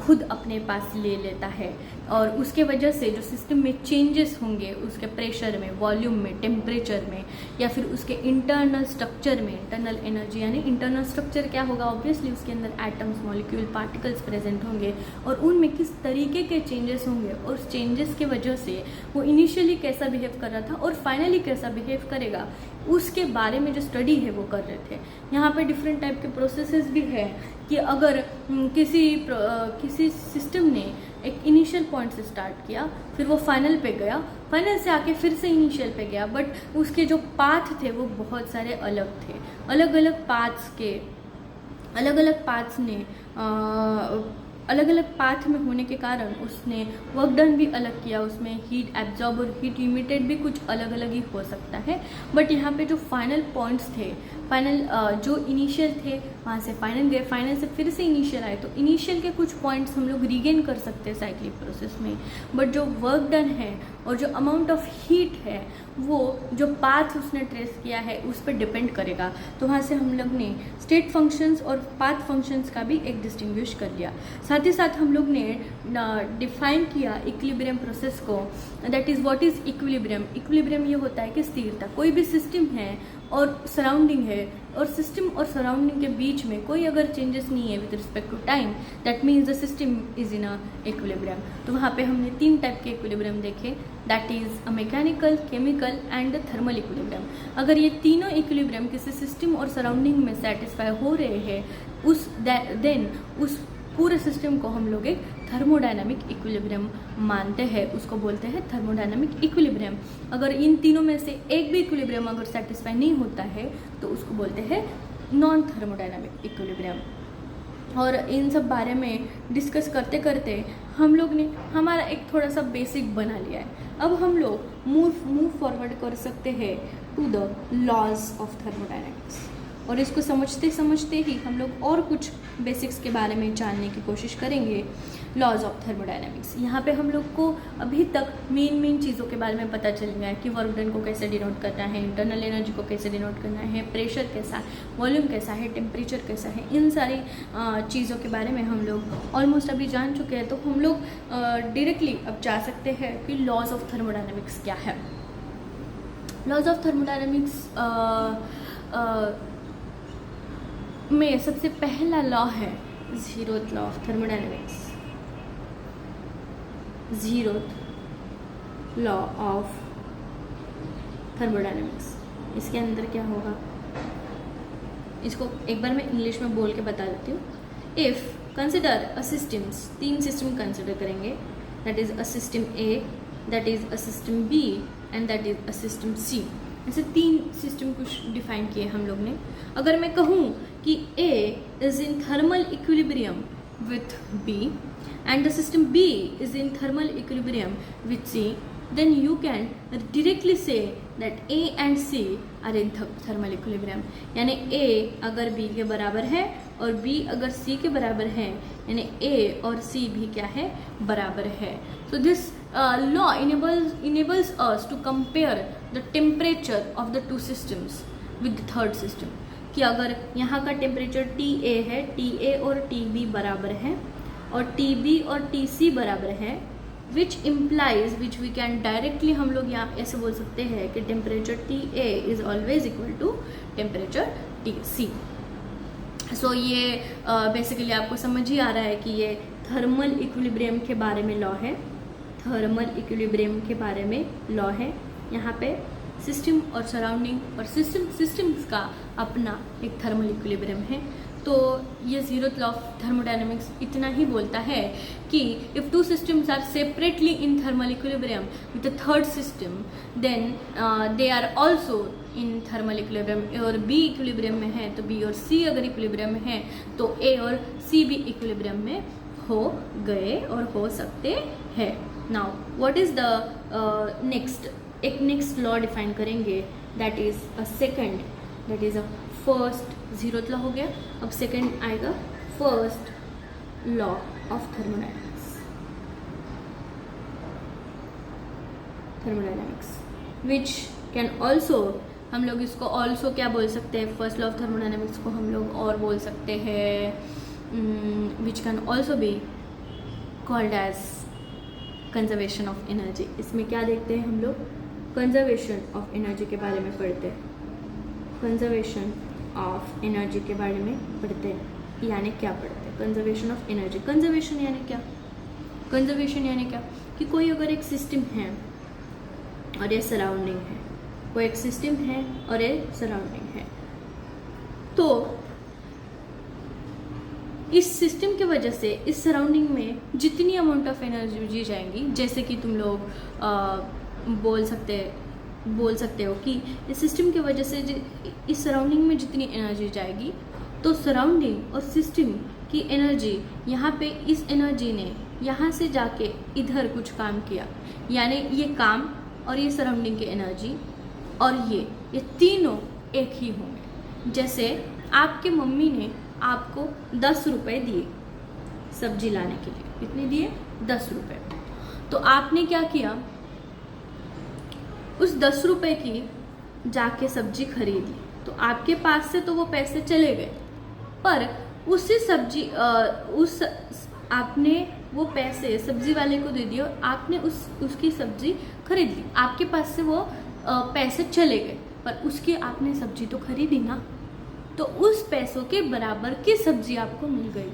खुद अपने पास ले लेता है, और उसके वजह से जो सिस्टम में चेंजेस होंगे उसके प्रेशर में, वॉल्यूम में, टेम्परेचर में या फिर उसके इंटरनल स्ट्रक्चर में। इंटरनल एनर्जी यानी इंटरनल स्ट्रक्चर क्या होगा, ऑब्वियसली उसके अंदर एटम्स, मॉलिक्यूल, पार्टिकल्स प्रेजेंट होंगे और उनमें किस तरीके के चेंजेस होंगे और उस चेंजेस के वजह से वो इनिशियली कैसा बिहेव कर रहा था और फाइनली कैसा बिहेव करेगा, उसके बारे में जो स्टडी है वो कर रहे थे। यहाँ पे डिफरेंट टाइप के प्रोसेसेस भी है कि अगर किसी सिस्टम ने एक इनिशियल पॉइंट से स्टार्ट किया, फिर वो फाइनल पे गया, फाइनल से आके फिर से इनिशियल पे गया, बट उसके जो पाथ थे वो बहुत सारे अलग थे। अलग अलग पाथ में होने के कारण उसने वर्क डन भी अलग किया, उसमें हीट एब्जॉर्ब और हीट इमिटेड भी कुछ अलग अलग ही हो सकता है। बट यहाँ पे जो फाइनल पॉइंट्स थे, जो इनिशियल थे वहाँ से फाइनल गए, फाइनल से फिर से इनिशियल आए, तो इनिशियल के कुछ पॉइंट्स हम लोग रीगेन कर सकते हैं साइक्लिक प्रोसेस में। बट जो वर्क डन है और जो अमाउंट ऑफ हीट है वो जो पाथ उसने ट्रेस किया है उस पर डिपेंड करेगा। तो वहाँ से हम लोग ने स्टेट फंक्शंस और पाथ फंक्शंस का भी एक डिस्टिंग्विश कर लिया। साथ ही साथ हम लोग ने डिफाइन किया इक्विलिब्रियम प्रोसेस को, that is what is equilibrium. Equilibrium ये होता है कि स्थिरता। कोई भी सिस्टम है और सराउंडिंग है और सिस्टम और सराउंडिंग के बीच में कोई अगर चेंजेस नहीं है with respect to time, that means the system is in a equilibrium. तो वहाँ पे हमने 3 टाइप के इक्विलिब्रियम देखे, that is a mechanical, chemical and thermal equilibrium. अगर ये तीनों इक्विलिब्रियम किसी सिस्टम और सराउंडिंग में सेटिस्फाई हो रहे हैं उस पूरे सिस्टम को हम लोग एक थर्मोडायनामिक इक्विलिब्रियम मानते हैं, उसको बोलते हैं थर्मोडायनामिक इक्विलिब्रियम। अगर इन तीनों में से एक भी इक्विलिब्रियम अगर सेटिस्फाई नहीं होता है तो उसको बोलते हैं नॉन थर्मोडायनामिक इक्विलिब्रियम। और इन सब बारे में डिस्कस करते करते हम लोग ने हमारा एक थोड़ा सा बेसिक बना लिया है। अब हम लोग मूव फॉरवर्ड कर सकते हैं to the laws of thermodynamics. और इसको समझते समझते ही हम लोग और कुछ बेसिक्स के बारे में जानने की कोशिश करेंगे। लॉज ऑफ थर्मोडायनेमिक्स, यहाँ पे हम लोग को अभी तक मेन चीज़ों के बारे में पता चल गया है कि वर्क डन को कैसे डिनोट करना है, इंटरनल एनर्जी को कैसे डिनोट करना है, प्रेशर कैसा है, वॉल्यूम कैसा है, टेम्परेचर कैसा है, इन सारी चीज़ों के बारे में हम लोग ऑलमोस्ट अभी जान चुके हैं। तो हम लोग डायरेक्टली अब जा सकते हैं कि लॉज ऑफ थर्मोडायनेमिक्स क्या है। लॉज ऑफ थर्मोडायनेमिक्स में सबसे पहला लॉ है zeroth law of thermodynamics. Zeroth law of thermodynamics, इसके अंदर क्या होगा, इसको एक बार मैं इंग्लिश में बोल के बता देती हूँ। If consider a systems, 3 system consider करेंगे, that is a system A, that is a system B and that is a system C. ऐसे 3 सिस्टम कुछ डिफाइन किए हम लोग ने। अगर मैं कहूँ कि A is in thermal equilibrium with B and the system B is in thermal equilibrium with C, then you can directly say that A and C are in thermal equilibrium। यानी A अगर B के बराबर है और B अगर C के बराबर है, यानी A और C भी क्या है, बराबर है। So this law enables us to compare the temperature of the 2 systems with the third system। कि अगर यहाँ का टेम्परेचर TA है, TA और TB बराबर है और TB और TC बराबर है, which implies, which we can directly हम लोग यहाँ ऐसे बोल सकते हैं कि temperature TA is always equal to temperature TC। So ये बेसिकली आपको समझ ही आ रहा है कि ये थर्मल इक्विलिब्रियम के बारे में लॉ है। थर्मल इक्विलिब्रियम के बारे में लॉ है। यहाँ पे सिस्टम और सराउंडिंग और सिस्टम्स का अपना एक थर्मल इक्विलिब्रियम है। तो ये जीरोथ लॉ ऑफ थर्मोडायनेमिक्स इतना ही बोलता है कि if 2 systems are separately in thermal equilibrium with the third system, then they are also in thermal equilibrium. और बी इक्विलिब्रियम में है तो बी और सी अगर इक्विलिब्रियम में है तो ए और सी भी इक्विलिब्रियम में हो गए और हो सकते हैं। Now what is the next, एक नेक्स्ट लॉ डिफाइन करेंगे, that is a second, that is a first. Zeroth law हो गया, अब सेकंड आएगा first law of thermodynamics which can also, हम लोग इसको ऑल्सो क्या बोल सकते हैं, फर्स्ट लॉ ऑफ थर्मोडायनेमिक्स को हम लोग और बोल सकते हैं which can also be called as conservation of energy. इसमें क्या देखते हैं हम लोग, कंजर्वेशन ऑफ एनर्जी के बारे में पढ़ते हैं। कंजर्वेशन ऑफ एनर्जी के बारे में पढ़ते हैं, यानी क्या पढ़ते हैं, कंजर्वेशन ऑफ एनर्जी। कंजर्वेशन यानी क्या, कंजर्वेशन यानी क्या कि कोई अगर एक सिस्टम है और ये सराउंडिंग है, कोई एक सिस्टम है और ये सराउंडिंग है, तो इस सिस्टम की वजह से इस सराउंडिंग में जितनी अमाउंट ऑफ एनर्जी जाएंगी, जैसे कि तुम लोग बोल सकते हो कि इस सिस्टम की वजह से इस सराउंडिंग में जितनी एनर्जी जाएगी, तो सराउंडिंग और सिस्टम की एनर्जी, यहाँ पे इस एनर्जी ने यहाँ से जाके इधर कुछ काम किया, यानी ये काम और ये सराउंडिंग की एनर्जी और ये तीनों एक ही होंगे। जैसे आपके मम्मी ने आपको 10 रुपये दिए सब्जी लाने के लिए, कितने दिए, 10 रुपये। तो आपने क्या किया, उस 10 रुपये की जाके सब्जी खरीदी, तो आपके पास से तो वो पैसे चले गए, पर उसी सब्जी आपने वो पैसे सब्जी वाले को दे दिए और आपने उसकी सब्जी खरीद ली, आपके पास से वो पैसे चले गए, पर उसकी आपने सब्जी तो खरीदी ना, तो उस पैसों के बराबर की सब्जी आपको मिल गई।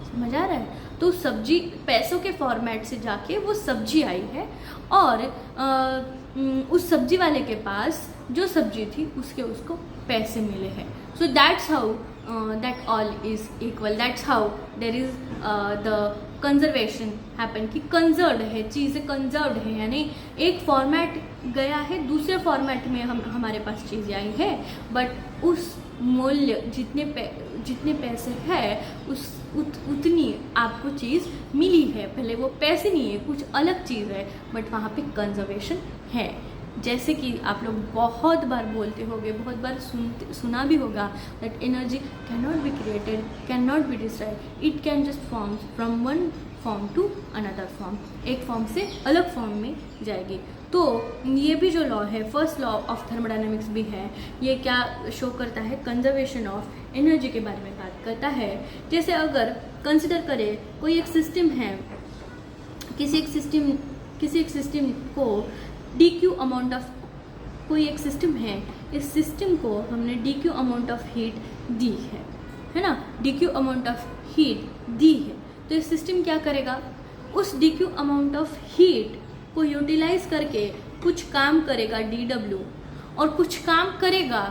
समझ आ रहा है? तो सब्जी पैसों के फॉर्मेट से जाके वो सब्जी आई है और उस सब्जी वाले के पास जो सब्जी थी उसको पैसे मिले हैं। So that's how that all is equal, that's how there is the conservation happen कि कंजर्व्ड है, चीज़ें कंजर्व्ड है, यानी एक फॉर्मेट गया है दूसरे फॉर्मेट में हमारे पास चीज़ें आई है, बट उस मूल्य जितने पैसे है उतनी आपको चीज़ मिली है। पहले वो पैसे नहीं है, कुछ अलग चीज़ है, बट वहाँ पे कंजर्वेशन है। जैसे कि आप लोग बहुत बार बोलते होगे, बहुत बार सुना भी होगा that energy can not be created, can not be destroyed, it can just form from one form to another form, एक फॉर्म से अलग फॉर्म में जाएगी। तो ये भी जो लॉ है, फर्स्ट लॉ ऑफ थर्मोडायनेमिक्स भी है, ये क्या शो करता है, कंजर्वेशन ऑफ एनर्जी के बारे में बात करता है। जैसे अगर कंसिडर करें कोई एक सिस्टम है, किसी एक सिस्टम को डी क्यू अमाउंट ऑफ, कोई एक सिस्टम है, इस सिस्टम को हमने D Q amount of heat दी है ना, D Q amount of heat दी है। तो इस सिस्टम क्या करेगा, उस D Q amount of heat को यूटिलाइज करके कुछ काम करेगा dW, और कुछ काम करेगा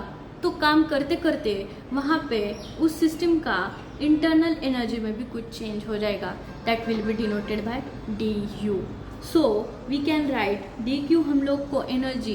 तो काम करते करते वहाँ पे उस सिस्टम का इंटरनल एनर्जी में भी कुछ चेंज हो जाएगा, that will be denoted by du। So we can write dq हम लोग को एनर्जी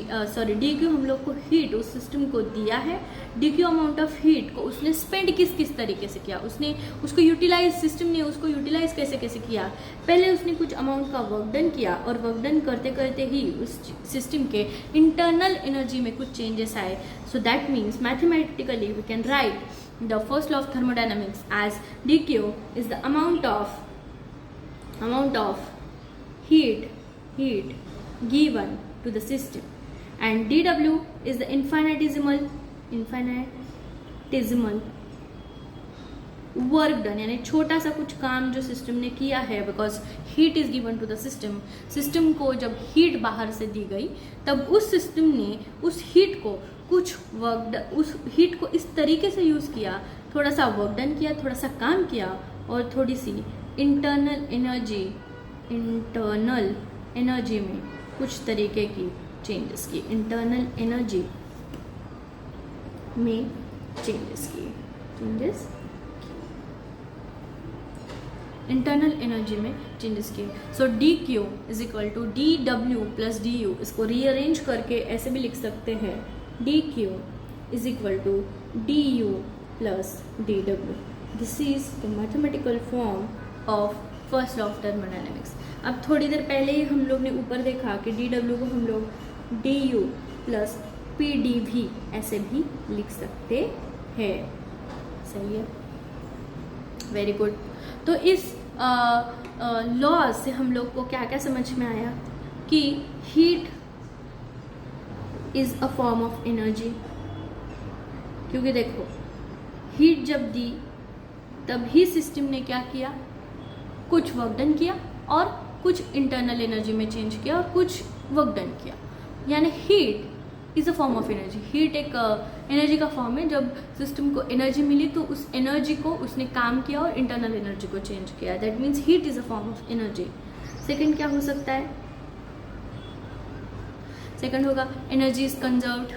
dq हम लोग को हीट उस सिस्टम को दिया है, dq अमाउंट ऑफ हीट को उसने स्पेंड किस तरीके से किया, उसने उसको यूटिलाइज, सिस्टम ने उसको यूटिलाइज कैसे किया। पहले उसने कुछ अमाउंट का वर्क डन किया, और वर्क डन करते करते ही उस सिस्टम के इंटरनल एनर्जी में कुछ चेंजेस आए। So that means mathematically we can write the first law of thermodynamics as dq is the amount of heat given to the system, and dW is the infinitesimal work done, यानी छोटा सा कुछ काम जो system ने किया है, because heat is given to the system. System को जब हीट बाहर से दी गई तब उस सिस्टम ने उस हीट को कुछ वर्क, उस हीट को इस तरीके से यूज़ किया, थोड़ा सा वर्क डन किया, थोड़ा सा काम किया, और थोड़ी सी इंटरनल एनर्जी में कुछ तरीके की चेंजेस की, इंटरनल एनर्जी में चेंजेस किए, इंटरनल एनर्जी में चेंजेस किए। So dq is equal to dw plus du, इसको रीअरेंज करके ऐसे भी लिख सकते हैं, dq is equal to du plus dw। This is the mathematical form of first law of thermodynamics. अब थोड़ी देर पहले ही हम लोग ने ऊपर देखा कि dw को हम लोग du प्लस pdv ऐसे भी लिख सकते हैं, सही है, वेरी गुड। तो इस लॉ से हम लोग को क्या क्या समझ में आया कि heat is a form of energy, क्योंकि देखो हीट जब दी तब ही सिस्टम ने क्या किया, कुछ वर्क डन किया और कुछ इंटरनल एनर्जी में चेंज किया और कुछ वर्क डन किया, यानी heat is a form of energy. Heat एक एनर्जी का फॉर्म है, जब सिस्टम को एनर्जी मिली तो उस एनर्जी को उसने काम किया और इंटरनल एनर्जी को चेंज किया, that means heat is a form of energy. Second क्या हो सकता है, सेकेंड होगा energy is conserved,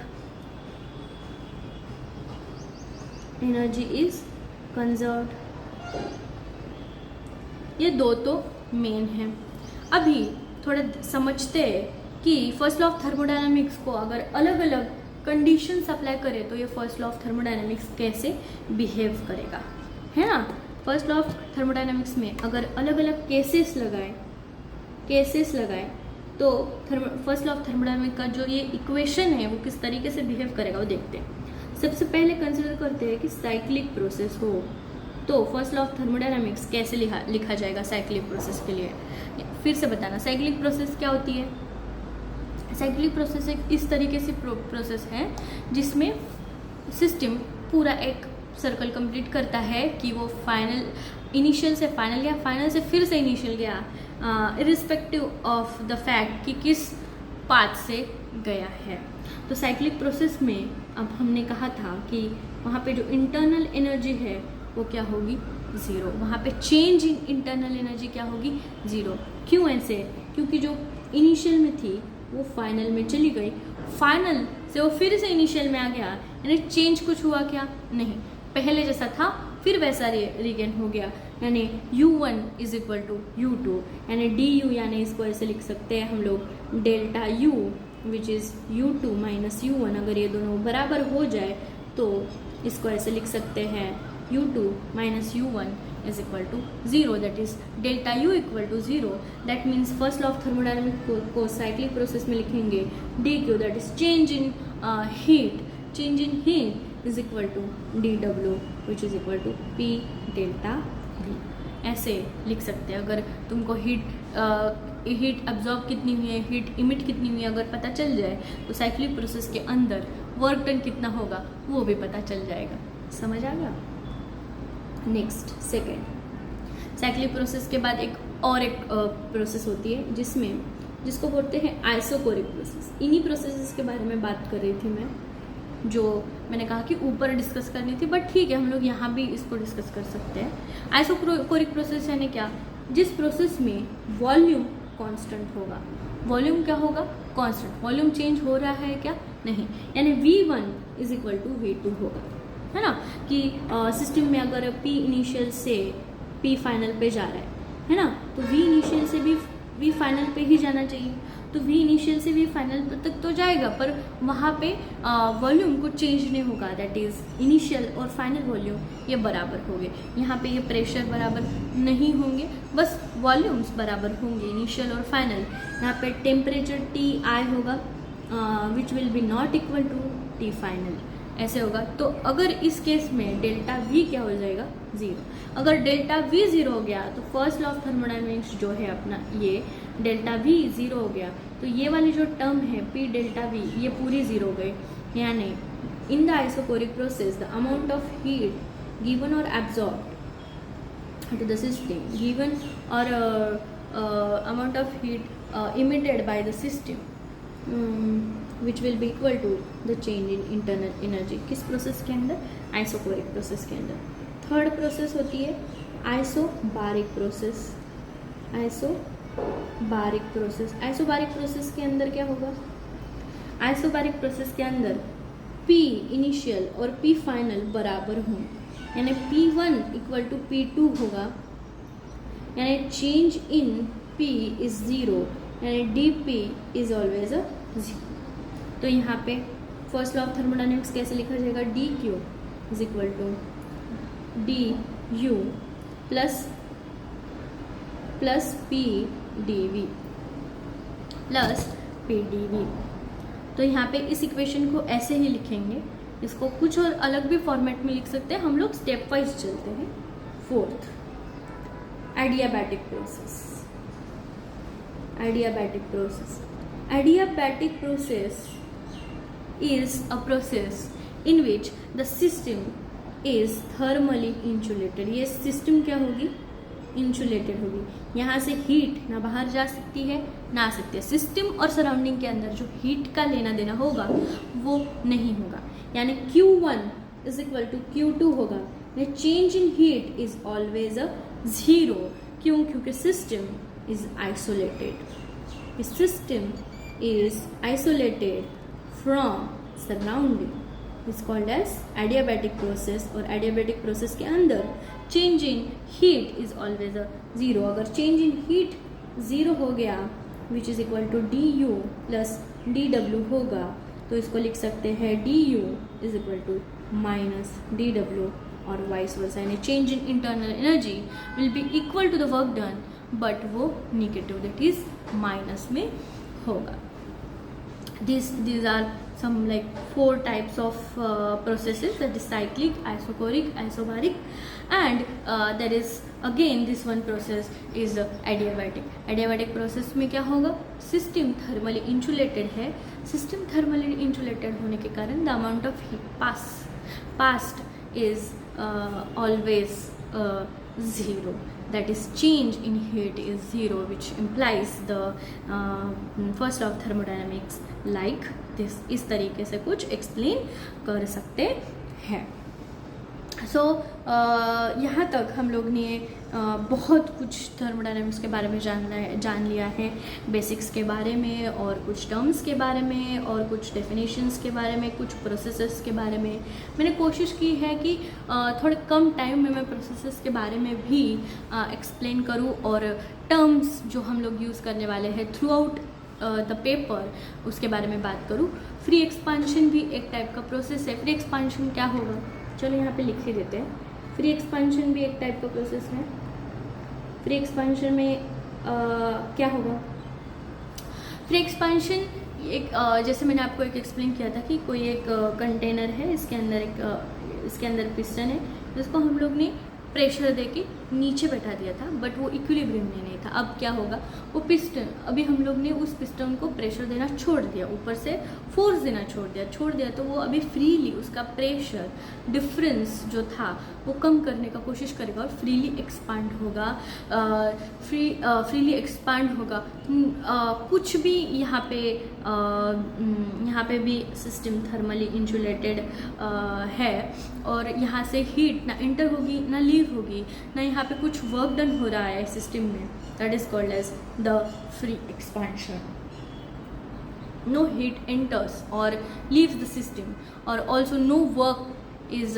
energy is conserved. ये दो तो मेन है। अभी थोड़ा समझते हैं कि फर्स्ट लॉ ऑफ थर्मोडायनामिक्स को अगर अलग अलग कंडीशंस अप्लाई करें तो ये फर्स्ट लॉ ऑफ थर्मोडायनामिक्स कैसे बिहेव करेगा, है ना। फर्स्ट लॉ ऑफ थर्मोडायनामिक्स में अगर अलग अलग केसेस लगाए तो फर्स्ट लॉ ऑफ थर्मोडायनामिक्स का जो ये इक्वेशन है वो किस तरीके से बिहेव करेगा वो देखते हैं। सबसे पहले कंसिडर करते हैं कि साइक्लिक प्रोसेस हो तो फर्स्ट लॉ ऑफ थर्मोडायनामिक्स कैसे लिखा जाएगा साइक्लिक प्रोसेस के लिए। फिर से बताना, साइक्लिक प्रोसेस क्या होती है। साइक्लिक प्रोसेस एक इस तरीके से प्रोसेस है जिसमें सिस्टम पूरा एक सर्कल कंप्लीट करता है कि वो फाइनल, इनिशियल से फाइनल गया, फाइनल से फिर से इनिशियल गया, इरिस्पेक्टिव ऑफ द फैक्ट कि किस पाथ से गया है। तो साइक्लिक प्रोसेस में अब हमने कहा था कि वहाँ पे जो इंटरनल एनर्जी है वो क्या होगी, ज़ीरो। वहाँ पे चेंज इन इंटरनल एनर्जी क्या होगी, ज़ीरो। क्यों ऐसे, क्योंकि जो इनिशियल में थी वो फाइनल में चली गई, फाइनल से वो फिर से इनिशियल में आ गया, यानी चेंज कुछ हुआ क्या, नहीं, पहले जैसा था फिर वैसा रिगेन हो गया, यानी u1 is equal to u2, यानी du, यानी इसको ऐसे लिख सकते हैं हम लोग delta u which is u2 minus u1। अगर ये दोनों बराबर हो जाए तो इसको ऐसे लिख सकते हैं u2 minus u1 is equal to 0, that is delta U equal to 0. That means first law of thermodynamics को cyclic process में लिखेंगे dq, that is change in heat is equal to dW, which is equal to P delta V. ऐसे लिख सकते हैं। अगर तुमको heat absorb कितनी हुई है, हीट इमिट कितनी हुई है अगर पता चल जाए, तो साइक्लिक प्रोसेस के अंदर वर्क डन कितना होगा वो भी पता चल जाएगा। समझ आ गया? नेक्स्ट सेकेंड, साइक्लिक प्रोसेस के बाद एक प्रोसेस होती है जिसको बोलते हैं आइसोकोरिक प्रोसेस। इन्हीं प्रोसेसेस के बारे में बात कर रही थी मैं, जो मैंने कहा कि ऊपर डिस्कस करनी थी, बट ठीक है हम लोग यहाँ भी इसको डिस्कस कर सकते हैं। आइसोकोरिक प्रोसेस यानी क्या? जिस प्रोसेस में वॉल्यूम कांस्टेंट होगा। वॉल्यूम क्या होगा? कांस्टेंट। वॉल्यूम चेंज हो रहा है क्या? नहीं। यानी V1 is equal to V2 होगा, है ना? कि सिस्टम में अगर P इनिशियल से P फाइनल पे जा रहा है ना, तो V इनिशियल से भी V फाइनल पे ही जाना चाहिए। तो V इनिशियल से V फाइनल तक तो जाएगा, पर वहाँ पे वॉल्यूम को चेंज नहीं होगा। दैट इज़ इनिशियल और फाइनल वॉल्यूम ये बराबर होंगे। यहाँ पे ये प्रेशर बराबर नहीं होंगे, बस वॉल्यूम्स बराबर होंगे इनिशियल और फाइनल। यहाँ पे टेम्परेचर Ti होगा which will be not equal to T final, ऐसे होगा। तो अगर इस केस में डेल्टा V क्या हो जाएगा? 0। अगर डेल्टा V 0 हो गया तो फर्स्ट लॉ ऑफ थर्मोडायनेमिक्स जो है अपना, ये डेल्टा V 0 हो गया तो ये वाली जो टर्म है P डेल्टा V ये पूरी 0 हो गई। यानी in the isochoric process the amount of heat given और absorb to the system given और amount of heat emitted by the system which will be equal to the change in internal energy। किस process के अंदर? Isochoric process के अंदर। Third process होती है isobaric process. Isobaric process के अंदर क्या होगा? आइसोबारिक प्रोसेस के अंदर P इनिशियल और P फाइनल बराबर हों, यानी P1 इक्वल टू P2 होगा, यानी चेंज इन P इज 0, यानी dP इज ऑलवेज अ 0। तो यहाँ पे फर्स्ट लॉ ऑफ थर्मोडायनेमिक्स कैसे लिखा जाएगा? dq is equal to du plus p dv plus p dv। तो यहाँ पे इस इक्वेशन को ऐसे ही लिखेंगे। इसको कुछ और अलग भी फॉर्मेट में लिख सकते हैं, हम लोग स्टेप वाइज चलते हैं। Fourth, adiabatic process. Adiabatic process is a process in which the system is thermally insulated। ये सिस्टम क्या होगी? इंसुलेटेड होगी। यहाँ से हीट ना बाहर जा सकती है ना आ सकती है। सिस्टम और सराउंडिंग के अंदर जो हीट का लेना देना होगा वो नहीं होगा, यानी Q1 is equal to Q2 होगा। Change in heat is always a 0। क्यों? क्योंकि system is isolated. System is isolated from surrounding, is called as adiabatic process। और adiabatic process के अंदर change in heat is always a 0। अगर change in heat 0 हो गया which is equal to du plus dw होगा, तो इसको लिख सकते हैं du is equal to minus dw और vice versa। यानी change in internal energy will be equal to the work done, but वो निगेटिव, दैट इज माइनस में होगा। these are some like 4 types of processes, that is cyclic, isocoric, isobaric, and there is again this one process is adiabatic। adiabatic process में क्या होगा? System thermally insulated है। System thermally insulated होने के कारण the amount of heat past is always 0, that is change in heat is 0, which implies the first law of thermodynamics like this। इस तरीके से कुछ एक्सप्लेन कर सकते हैं। सो यहाँ तक हम लोग ने बहुत कुछ थर्मोडायनेमिक्स के बारे में जान लिया है, बेसिक्स के बारे में और कुछ टर्म्स के बारे में और कुछ डेफिनेशंस के बारे में, कुछ प्रोसेसेस के बारे में। मैंने कोशिश की है कि थोड़े कम टाइम में मैं प्रोसेसेस के बारे में भी एक्सप्लेन करूँ और टर्म्स जो हम लोग यूज़ करने वाले हैं थ्रू आउट द पेपर उसके बारे में बात करूँ। फ्री एक्सपांशन भी एक टाइप का प्रोसेस है। फ्री एक्सपांशन क्या होगा? चलो यहाँ पे लिख ही देते हैं। फ्री एक्सपांशन भी एक टाइप का प्रोसेस है। फ्री एक्सपांशन में क्या होगा? फ्री एक्सपांशन एक जैसे मैंने आपको एक एक्सप्लेन किया था कि कोई एक कंटेनर है, इसके अंदर पिस्टन है, जिसको हम लोग ने प्रेशर देके नीचे बैठा दिया था, बट वो इक्विलिब्रियम में नहीं था। अब क्या होगा, वो पिस्टन, अभी हम लोग ने उस पिस्टन को प्रेशर देना छोड़ दिया, ऊपर से फोर्स देना छोड़ दिया, तो वो अभी फ्रीली उसका प्रेशर डिफरेंस जो था वो कम करने का कोशिश करेगा और फ्रीली एक्सपांड होगा। फ्रीली एक्सपांड होगा। कुछ भी यहाँ पे भी सिस्टम थर्मली इंसुलेटेड है, और यहाँ से हीट ना इंटर होगी ना लीव होगी, ना यहाँ पे कुछ वर्क डन हो रहा है सिस्टम में। That is called as the free expansion. No heat enters or leaves the system, or also no work is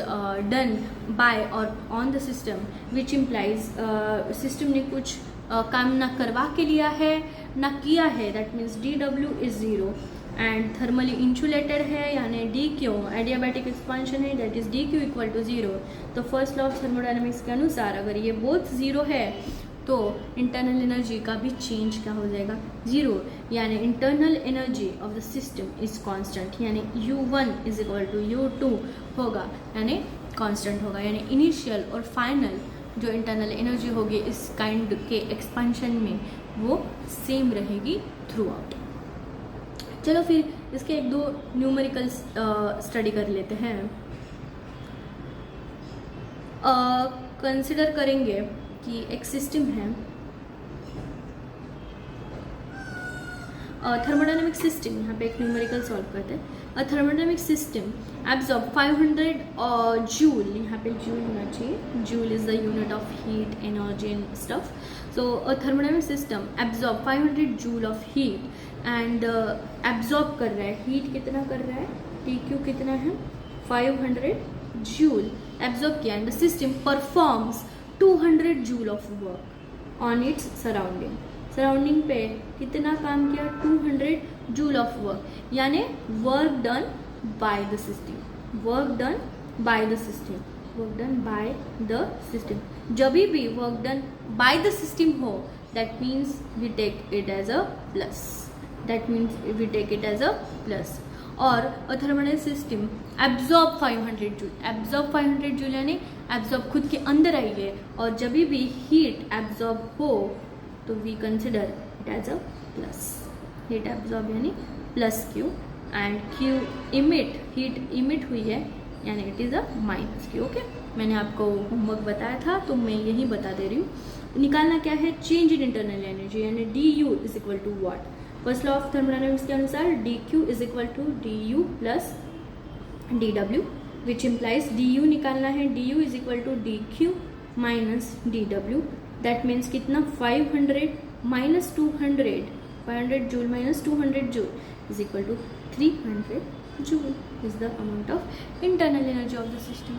done by or on the system, which implies system ने कुछ काम ना करवा के लिया है ना किया है। that means dW is 0 and thermally insulated है, यानी dQ adiabatic expansion है, that is dQ equal to 0। तो फर्स्ट लॉ ऑफ थर्मोडायनेमिक्स के अनुसार अगर ये बोथ 0 है तो इंटरनल एनर्जी का भी चेंज क्या हो जाएगा, 0, यानी internal energy of the system is constant, यानी U1 is equal to U2 होगा, यानी कांस्टेंट होगा, यानी इनिशियल और फाइनल जो इंटरनल एनर्जी होगी इस काइंड के एक्सपेंशन में वो सेम रहेगी थ्रू आउट। चलो फिर इसके एक दो न्यूमेरिकल स्टडी कर लेते हैं। कंसिडर करेंगे कि एक सिस्टम है, थर्मोडायनेमिक सिस्टम, यहाँ पे एक न्यूमेरिकल सॉल्व करते हैं। थर्मोडायनेमिक सिस्टम एब्जॉर्ब 500 जूल, यहाँ पे जूल होना चाहिए, joule is the unit of heat energy and stuff. So thermodynamic system absorb 500 joule of heat and absorb कर रहा है, हीट कितना कर रहा है, TQ कितना है, 500 जूल एब्जॉर्ब किया, and the system performs 200 joule of work on its surrounding पे कितना काम किया, 200 जूल ऑफ वर्क, यानी work done by the system. जब भी work done by the system हो, that means we take it as a plus. और thermodynamic system absorb 500 joule यानी एब्जॉर्ब खुद के अंदर आई है, और जब भी हीट एब्जॉर्ब हो तो we consider it as a plus. Heat absorb यानी plus Q, and Q heat emit हुई है, यानी it is a minus Q। Okay, मैंने आपको होमवर्क बताया था तो मैं यही बता दे रही हूँ। निकालना क्या है, चेंज इन इंटरनल एनर्जी, यानी DU is equal to what, first law of thermodynamics के अनुसार dQ is equal to DU plus dW, which implies DU निकालना है, DU is equal to DQ minus DW। That means कितना, 500 minus 200, 500 joule minus 200 joule is equal to 300 joule is the amount of internal energy of the system.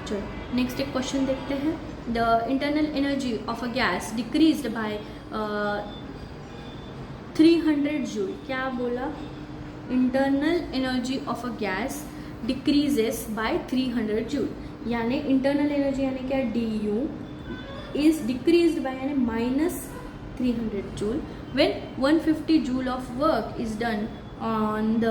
चलो next एक question देखते हैं। The internal energy of a gas decreased by 300 joule. क्या बोला, internal energy of a gas decreases by 300 joule, यानी internal energy यानी क्या, DU is decreased by यानी minus 300 joule when 150 joule of work is done on the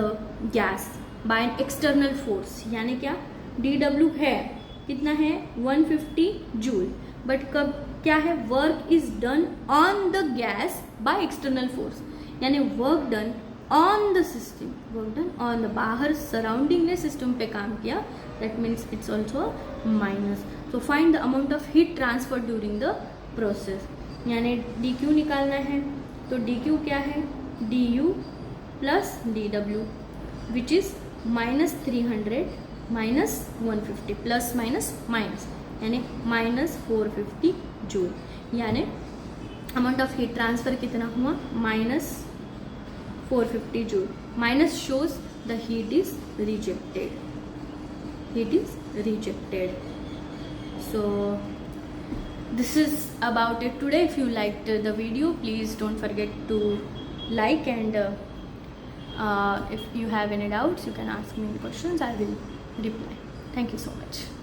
gas by an external force, यानी क्या, DW है कितना है, 150 जूल, बट कब क्या है, work is done on the gas by external force, यानी work done on the system, work done on the, बाहर सराउंडिंग ने सिस्टम पे काम किया, that means it's also minus. So find the amount of heat transfer during the process, यानी DQ निकालना है, तो DQ क्या है, DU plus DW which is minus 300 minus 150 plus minus minus, यानी माइनस 450 जूल, यानी अमाउंट ऑफ हीट ट्रांसफर कितना हुआ, minus 450 joule. Minus shows the heat is rejected. So this is about it today. If you liked the video, please don't forget to like, and if you have any doubts you can ask me any questions, I will reply. Thank you so much.